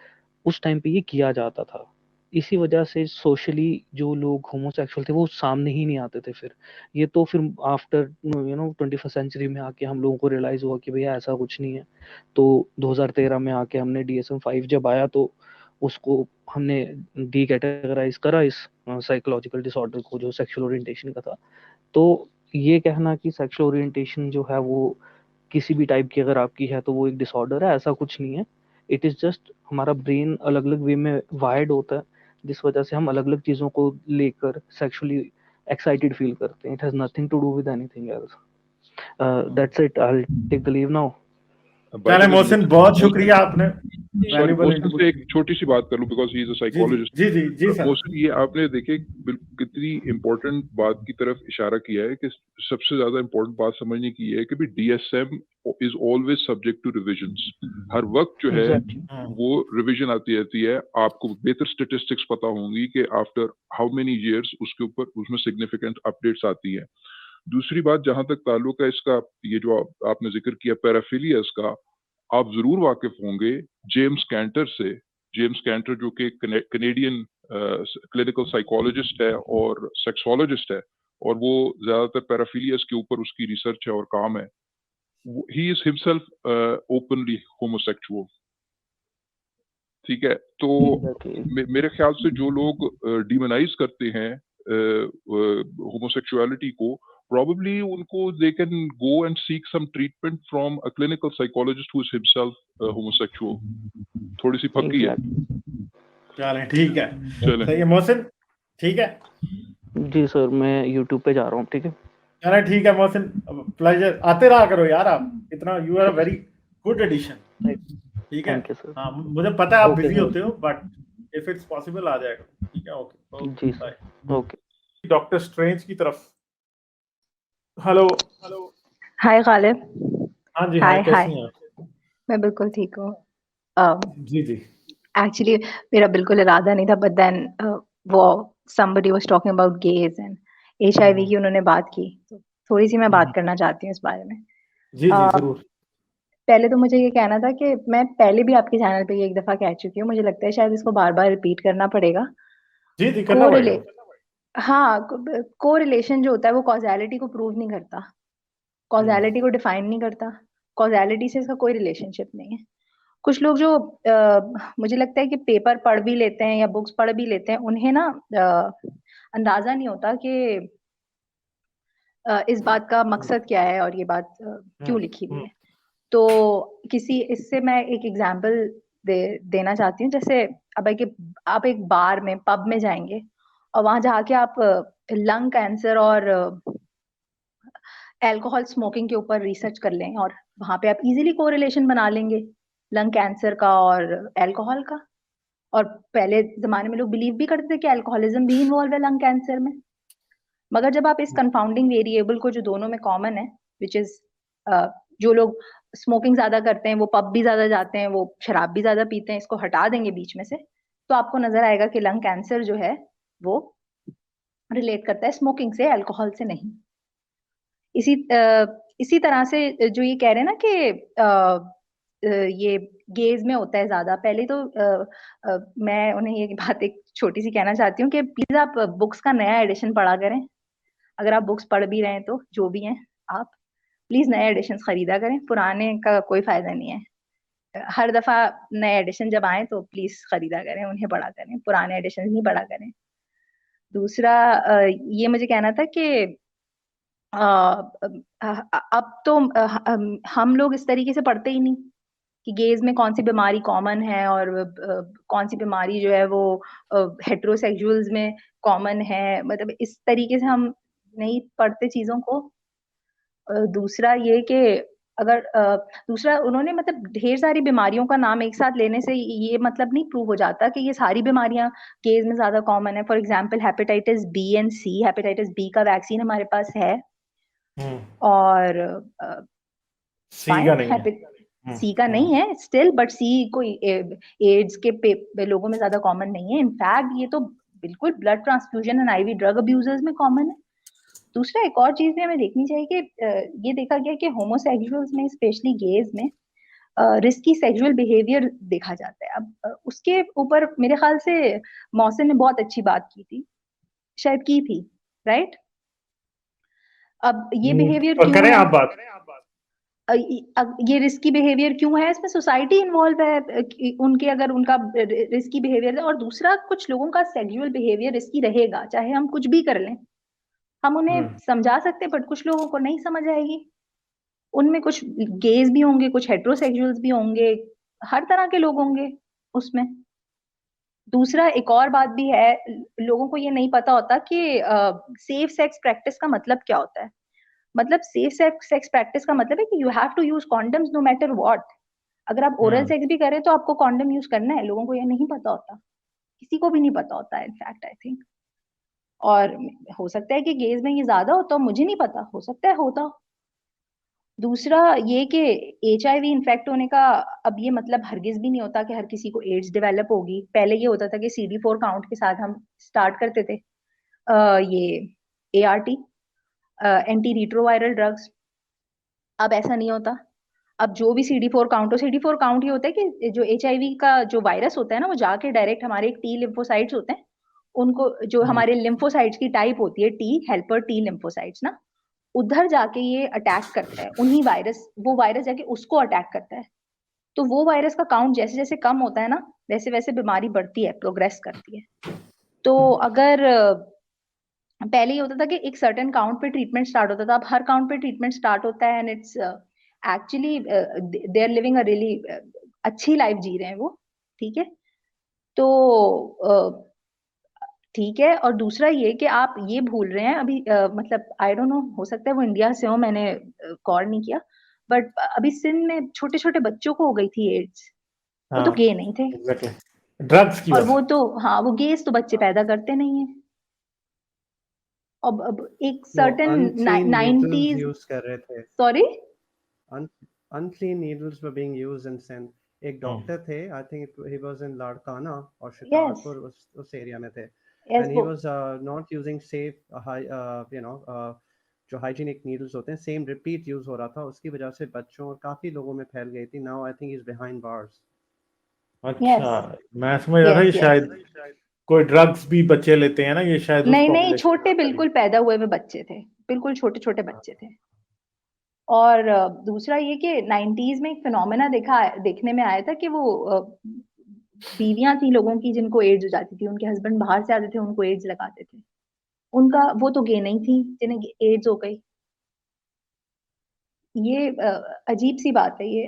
उस टाइम पे ये किया जाता था। इसी वजह से सोशली जो लोग होमोसेक्सुअल थे वो सामने ही नहीं आते थे। फिर ये तो फिर आफ्टर 21st सेंचुरी में आके हम लोगों को रियलाइज हुआ कि भैया ऐसा कुछ नहीं है। तो 2013 में आके हमने DSM-5 जब आया तो उसको हमने डी कैटेगराइज करा इस साइकोलॉजिकल डिसऑर्डर को जो सेक्सुअल ओरिएंटेशन का था। तो ये कहना कि सेक्सुअल ओरिएंटेशन जो है वो किसी भी टाइप की अगर आपकी है तो वो एक डिसऑर्डर है, ऐसा कुछ नहीं है। इट इज जस्ट हमारा ब्रेन अलग अलग वे में वायर्ड होता है, जिस वजह से हम अलग अलग चीजों को लेकर सेक्सुअली एक्साइटेड फील करते हैं। It has nothing to do with anything else. That's it, I will take the leave now. चले मोहसिन, बहुत शुक्रिया, आपने सॉरी, वैल्यूबल मोहसिन इनपुट से एक छोटी सी बात कर लूं बिकॉज ही इज अ जी साइकोलॉजिस्ट। जी जी जी सर। मोहसिन, ये आपने देखे कितनी इंपॉर्टेंट बात की तरफ इशारा किया है कि सबसे ज्यादा इंपॉर्टेंट बात समझने की है कि भी DSM is always subject to revisions. हर वक्त जो है एग्जैक्टली वो रिवीजन आती रहती है। आपको बेहतर स्टेटिस्टिक्स पता होंगी कि आफ्टर हाउ मेनी इयर्स उसके ऊपर उसमें सिग्निफिकेंट अपडेट्स आती है। दूसरी बात, जहां तक ताल्लुक है इसका, ये जो आपने जिक्र किया पैराफिलियस का, आप जरूर वाकिफ होंगे जेम्स कैंटर से। जेम्स कैंटर जो कि कनेडियन क्लिनिकल साइकोलॉजिस्ट है और सेक्सोलॉजिस्ट है, और वो ज्यादातर पैराफिलियस के ऊपर उसकी रिसर्च है और काम है। He is himself openly homosexual. ठीक है, तो एग्जैक्टली मेरे ख्याल से जो लोग डिमोनाइज करते हैं होमोसेक्सुअलिटी को, probably उनको they can go and seek some treatment from a clinical psychologist who is himself homosexual। थोड़ी सी पक्की है। एग्जैक्टली चले ठीक है, चलें, सही है मोहसिन, ठीक है। जी सर, मैं यूट्यूब पे जा रहा हूँ, ठीक है। चले ठीक है मोहसिन, प्लेजर, आते रहा करो यार, आप इतना, you are a very good addition, ठीक है। Thank you sir. हाँ, मुझे पता है आप ओके बिजी सर। होते हो, बट इफ इट्स पॉसिबल आ जाएगा, ठीक है। ओके जी okay, sir, bye. Okay. Doctor strange की तरफ। Hello hello. हाय गालिब। हाँ जी, हाय हाँ, हाय, कैसी हैं आप? मैं बिल्कुल ठीक हूँ। जी जी एक्चुअली मेरा बिल्कुल इरादा नहीं था, बट देन वो somebody was talking about gays and HIV की उन्होंने बात की, तो थोड़ी सी मैं बात करना चाहती हूँ इस बारे में। जी जी अ, जरूर। पहले तो मुझे ये कहना था कि मैं पहले भी आपके चैनल पे ये एक दफा कह चुकी हूँ, मुझे लगता है शायद इसको बार बार रिपीट करना पड़ेगा। जी जी, करना पड़ेगा। हाँ, को रिलेशन जो होता है वो कॉजेलिटी को प्रूव नहीं करता, कॉजेलिटी को डिफाइन नहीं करता, कॉजेलिटी से इसका कोई रिलेशनशिप नहीं है। कुछ लोग जो मुझे लगता है कि पेपर पढ़ भी लेते हैं या बुक्स पढ़ भी लेते हैं, उन्हें ना अंदाजा नहीं होता कि इस बात का मकसद क्या है और ये बात क्यों लिखी हुई है। तो इससे मैं एक एग्जांपल देना चाहती हूँ। जैसे अब आप एक बार में, पब में जाएंगे और वहां जाके आप लंग कैंसर और अल्कोहल स्मोकिंग के ऊपर रिसर्च कर लें, और वहां पे आप इजीली कोरिलेशन बना लेंगे लंग कैंसर का और अल्कोहल का। और पहले जमाने में लोग बिलीव भी करते थे कि अल्कोहलिज्म भी इन्वॉल्व है लंग कैंसर में। मगर जब आप इस कंफाउंडिंग वेरिएबल को, जो दोनों में कॉमन है, विच इज जो लोग स्मोकिंग ज्यादा करते हैं वो पब भी ज्यादा जाते हैं, वो शराब भी ज्यादा पीते हैं, इसको हटा देंगे बीच में से, तो आपको नजर आएगा कि लंग कैंसर जो है वो रिलेट करता है स्मोकिंग से, अल्कोहल से नहीं। इसी तरह से जो ये कह रहे हैं ना कि ये गेज में होता है ज्यादा, पहले तो मैं उन्हें ये बात एक छोटी सी कहना चाहती हूँ कि प्लीज आप बुक्स का नया एडिशन पढ़ा करें। अगर आप बुक्स पढ़ भी रहे हैं तो जो भी हैं आप प्लीज नए एडिशन खरीदा करें, पुराने का कोई फायदा नहीं है। हर दफा नए एडिशन जब आए तो प्लीज खरीदा करें, उन्हें पढ़ा करें, पुराने एडिशन नहीं पढ़ा करें। दूसरा ये मुझे कहना था कि अब तो हम लोग इस तरीके से पढ़ते ही नहीं कि गेज में कौन सी बीमारी कॉमन है और कौन सी बीमारी जो है वो हेट्रोसेक्सुअल्स में कॉमन है, मतलब इस तरीके से हम नहीं पढ़ते चीजों को। दूसरा ये कि अगर दूसरा उन्होंने मतलब ढेर सारी बीमारियों का नाम एक साथ लेने से ये मतलब नहीं प्रूव हो जाता कि ये सारी बीमारियां गेज में ज्यादा कॉमन है। For example hepatitis B and C, hepatitis B का वैक्सीन हमारे पास है और सी का नहीं है। सी का नहीं है स्टिल, बट सी कोई एड्स के लोगों में ज्यादा कॉमन नहीं है। इनफैक्ट ये तो बिल्कुल blood transfusion and IV drug abusers में कॉमन है। दूसरा एक और चीज भी हमें देखनी चाहिए कि ये देखा गया कि होमोसेक्सुअल्स में, स्पेशली गेज में, रिस्की सेक्सुअल बिहेवियर देखा जाता है। अब उसके ऊपर मेरे ख्याल से मौसिन ने बहुत अच्छी बात की थी, शायद की थी, राइट? अब ये बिहेवियर क्यों करें है? आप बात। ये रिस्की बिहेवियर क्यों है? इसमें सोसाइटी इन्वॉल्व है उनके, अगर उनका रिस्की बिहेवियर है। और दूसरा, कुछ लोगों का सेक्सुअल बिहेवियर रिस्की रहेगा चाहे हम कुछ भी कर लें, हम उन्हें समझा सकते हैं, बट कुछ लोगों को नहीं समझ आएगी। उनमें कुछ गेज भी होंगे, कुछ हेट्रोसेक्सुअल्स भी होंगे, हर तरह के लोग होंगे उसमें। दूसरा एक और बात भी है, लोगों को ये नहीं पता होता कि सेफ सेक्स प्रैक्टिस का मतलब क्या होता है। मतलब सेफ सेक्स प्रैक्टिस का मतलब है कि you have to use condoms no matter what. अगर आप ओरल हम्म। सेक्स भी करें तो आपको कॉन्डम यूज करना है, लोगों को ये नहीं पता होता, किसी को भी नहीं पता होता है इनफैक्ट आई थिंक। और हो सकता है कि गेज में ये ज्यादा होता हो, मुझे नहीं पता, हो सकता है होता हो। दूसरा ये कि HIV इन्फेक्ट होने का अब ये मतलब हरगिज भी नहीं होता कि हर किसी को एड्स डेवलप होगी। पहले ये होता था कि CD4 काउंट के साथ हम स्टार्ट करते थे ये ART, एंटी रिट्रोवायरल ड्रग्स। अब ऐसा नहीं होता। अब जो भी CD4 काउंट हो, CD4 काउंट ये होता है कि जो HIV का जो वायरस होता है ना, वो जाके डायरेक्ट हमारे T लिम्फोसाइट्स होते हैं, उनको जो हमारे लिम्फोसाइट्स की टाइप होती है T हेल्पर T लिम्फोसाइट्स ना, उधर जाके ये अटैक करता है, उन्हीं वायरस, वो वायरस जाके उसको अटैक करता है। तो वो वायरस का काउंट जैसे जैसे कम होता है ना, वैसे वैसे बीमारी बढ़ती है, प्रोग्रेस करती है। तो अगर पहले ये होता था कि एक सर्टेन काउंट पे ट्रीटमेंट स्टार्ट होता था, अब हर काउंट पे ट्रीटमेंट स्टार्ट होता है and it's actually they are living a really अच्छी लाइफ जी रहे हैं वो, ठीक है। तो ठीक है। और दूसरा ये कि आप ये भूल रहे हैं अभी, मतलब आई डोंट नो, हो सकता है वो इंडिया से हो, मैंने गौर नहीं किया, बट अभी सिंध में छोटे छोटे बच्चों को हो गई थी एड्स, वो तो हाँ गे नहीं थे। एग्जैक्टली, ड्रग्स की और वजह वो से। तो हाँ, वो गेस तो बच्चे पैदा करते नहीं है। अब एक वो certain unclean needles 90s, use कर रहे थे। Sorry, Unclean needles were being used in Sindh. एक हम्म। डॉक्टर थे, I think he was in Larkana और यस शिकारपुर, उस एरिया में थे, यस एंड ही वो वाज नॉट यूजिंग सेफ जो हाइजीनिक नीडल्स होते हैं, सेम रिपीट यूज हो रहा था, उसकी वजह से बच्चों और काफी लोगों में फैल गई थी। Now I think he is behind bars. अच्छा, यस मैं समझ रहा था यस कि यस शायद कोई ड्रग्स भी बच्चे लेते हैं ना, ये शायद उस नहीं नहीं, पॉपुलेशन छोटे बिल्कुल पैदा हुए हुए बच्चे थे, बिल्कुल छोटे छोटे बच्चे थे। और दूसरा ये कि 90s में एक फिनोमेना देखने में आया था कि वो बीवियां थी लोगों की जिनको एड्स हो जाती थी, उनके हस्बैंड बाहर से आते थे, उनको एड्स लगाते थे, उनका वो तो गे नहीं थी जिन्हें एड्स हो गई। ये अजीब सी बात है ये,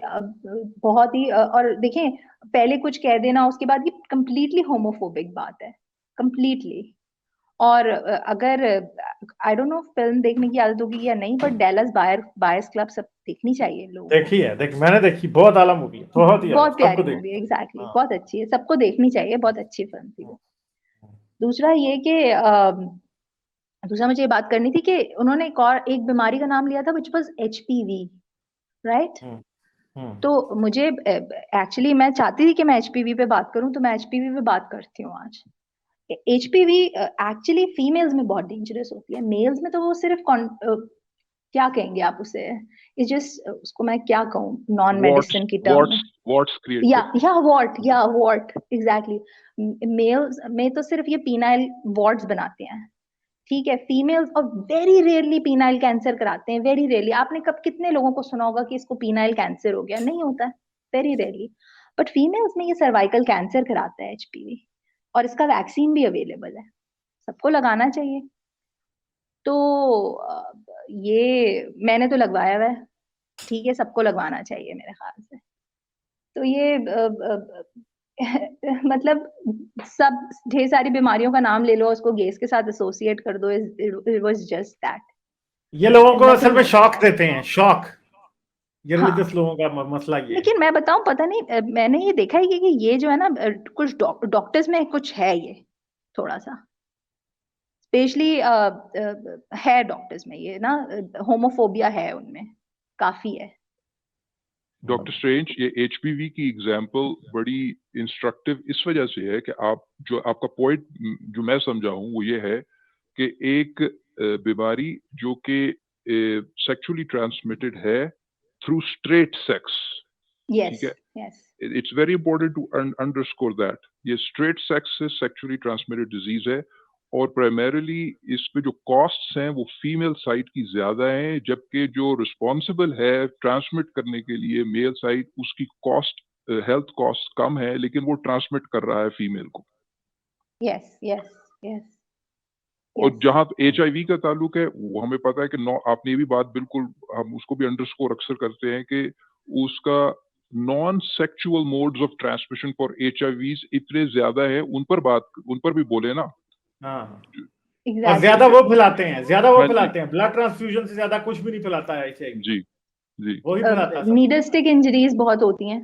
बहुत ही और देखें, पहले कुछ कह देना उसके बाद ये कंप्लीटली होमोफोबिक बात है, कंप्लीटली। और अगर आई डोंट नो फिल्म देखने की आदत होगी या नहीं, बट डेलस बायर्स क्लब सब देखनी चाहिए लोगों को। देखी है, मैंने देखी, बहुत आला मूवी है, बहुत ही आला, बहुत प्यारी सबको मूवी है, देखना। एग्जैक्टली, हाँ। बहुत अच्छी है, सबको देखनी चाहिए, बहुत अच्छी फिल्म थी वो। दूसरा ये कि दूसरा मुझे ये बात करनी थी कि उन्होंने एक बीमारी का नाम लिया था विच वाज HPV, राइट? तो मुझे एक्चुअली मैं चाहती थी कि मैं HPV पे बात करूं, तो मैं HPV पे बात करती हूँ आज। HPV एक्चुअली फीमेल्स में बहुत डेंजरस होती है, मेल्स में तो वो सिर्फ क्या कहेंगे आप उसे, इज जस्ट, उसको मैं क्या कहूँ नॉन मेडिसिन की टर्म में, वॉट्स क्रिएट या वॉट एग्जैक्टली। मेल्स में तो सिर्फ ये पीनाइल वॉर्ड्स बनाते हैं, ठीक है। फीमेल्स और वेरी रेयरली पीनाइल कैंसर कराते हैं, वेरी रेयरली। आपने कब कितने लोगों को सुना होगा कि इसको पीनाइल कैंसर हो गया? नहीं होता है, वेरी रेयरली। बट फीमेल्स में ये सर्वाइकल कैंसर कराता है HPV, और इसका वैक्सीन भी अवेलेबल है, सबको लगाना चाहिए। तो ये मैंने तो लगवाया हुआ है, ठीक है, सबको लगवाना चाहिए मेरे ख्याल से। तो ये मतलब सब ढेर सारी बीमारियों का नाम ले लो, उसको गेस के साथ एसोसिएट कर दो, इट वाज जस्ट दैट। ये लोगों को असल Nothing में more. शॉक देते हैं, शॉक। ये हाँ, रिलीजियस लोगों का मसला ये है। लेकिन मैं बताऊं, पता नहीं, मैंने ये देखा है कि ये जो है ना, कुछ डॉक्टर्स में कुछ है ये थोड़ा सा, स्पेशली है डॉक्टर्स में ये ना, होमोफोबिया है उनमें, काफी है। डॉक्टर स्ट्रेंज, ये HPV की एग्जांपल बड़ी इंस्ट्रक्टिव इस वजह से है कि आप जो आपका पॉइंट जो मैं समझा हूँ वो ये है कि एक बीमारी जो कि सेक्सुअली ट्रांसमिटेड है थ्रू स्ट्रेट सेक्स, यस ठीक है, yes it's very important to underscore that ये स्ट्रेट सेक्स से सेक्सुअली ट्रांसमिटेड डिजीज है, और प्राइमरीली इस पे जो कॉस्ट्स हैं वो फीमेल साइड की ज्यादा हैं, जबकि जो रिस्पॉन्सिबल है ट्रांसमिट करने के लिए मेल साइड, उसकी कॉस्ट हेल्थ कॉस्ट कम है, लेकिन वो ट्रांसमिट कर रहा है फीमेल को। यस यस यस और जहां HIV का ताल्लुक है वो हमें पता है कि आपने ये भी बात बिल्कुल, हम उसको भी अंडरस्कोर अक्सर करते हैं कि उसका non sexual modes of transmission for HIVs इतने ज्यादा है, उन पर भी बोले ना। हाँ, और एग्जैक्टली ज्यादा वो फैलाते हैं, हाँ जी, ब्लड ट्रांसफ्यूजन से ज्यादा कुछ भी नहीं फैलाता है HIV, जी जी वही फैलाता है सब। नीडल स्टिक इंजरीज बहुत होती हैं,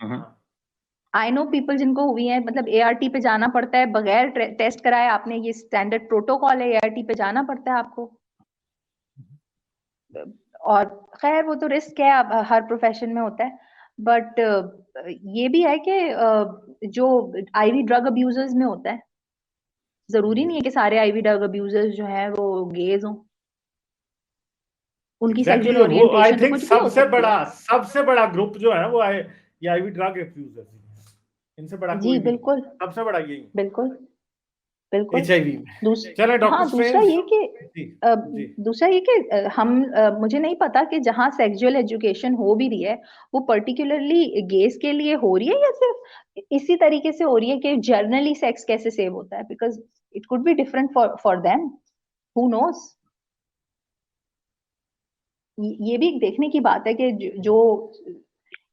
हम्म। आई नो पीपल जिनको हुई है, मतलब एआरटी पे जाना पड़ता है बगैर टेस्ट कराए, आपने ये स्टैंडर्ड प्रोटोकॉल है, एआरटी पे जाना पड़ता है आपको। और खैर वो तो रिस्क है, अब हर प्रोफेशन में होता है, बट ये भी है कि जो आईवी ड्रग अब्यूजर्स में होता है, जरूरी नहीं है कि सारे आईवी ड्रग अब्यूजर्स जो हैं वो गेज हों, उनकी एग्जैक्टली सेक्सुअल वो आई ओरिएंटेशन थिंक कुछ भी हो सकती है। सबसे बड़ा ग्रुप जो है वो ये आईवी ड्रग अब्यूजर्स, इनसे बड़ा जी कोई भी नहीं। बिल्कुल सबसे बड़ा यही बिल्कुल बिल्कुल। एचआईवी में। चले डॉक्टर हाँ, दूसरा स्ट्रेंज ये कि जी जी दूसरा ये कि मुझे नहीं पता कि जहाँ सेक्सुअल एजुकेशन हो भी रही है वो पर्टिकुलरली गेस के लिए हो रही है या सिर्फ इसी तरीके से हो रही है कि जनरली सेक्स कैसे सेव होता है, because it could be different for them, who knows. ये भी एक देखने की बात है कि जो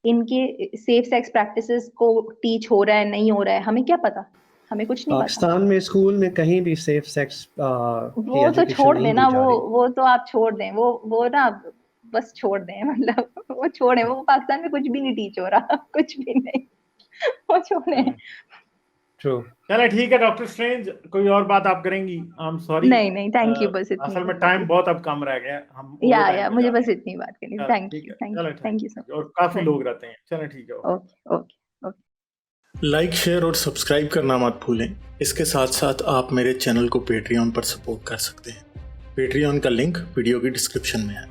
इनके सेफ सेक्स प्रैक्टिसेस को टीच हो रहा है नहीं हो रहा है, हमें क्या पता, हमें कुछ नहीं पता। पाकिस्तान में स्कूल में कहीं भी सेफ सेक्स की वो तो एजुकेशन छोड़ नहीं देना, दी जा रही। वो तो आप छोड़ दें, वो ना बस छोड़ दें, मतलब वो छोड़े, वो पाकिस्तान में कुछ भी नहीं टीच हो रहा कुछ भी नहीं, वो छोड़े। ट्रू। चले ठीक है डॉक्टर स्ट्रेंज, कोई और बात आप करेंगी? आई एम सॉरी, नहीं थैंक यू, बस इतनी असल में बात टाइम थी। बहुत अब कम रह गया, हम या ओवर टाइम में मुझे जा रहे बस हैं। इतनी बात करनी, चलो, थैंक ठीक यू है, चलो थैंक यू सो और काफी मच। लोग रहते हैं। चलो ठीक है, okay okay okay. Like, share और सब्सक्राइब करना मत भूलें। इसके साथ साथ आप मेरे चैनल को पेट्रियन पर सपोर्ट कर सकते हैं। पेट्रियन का लिंक वीडियो की डिस्क्रिप्शन में है।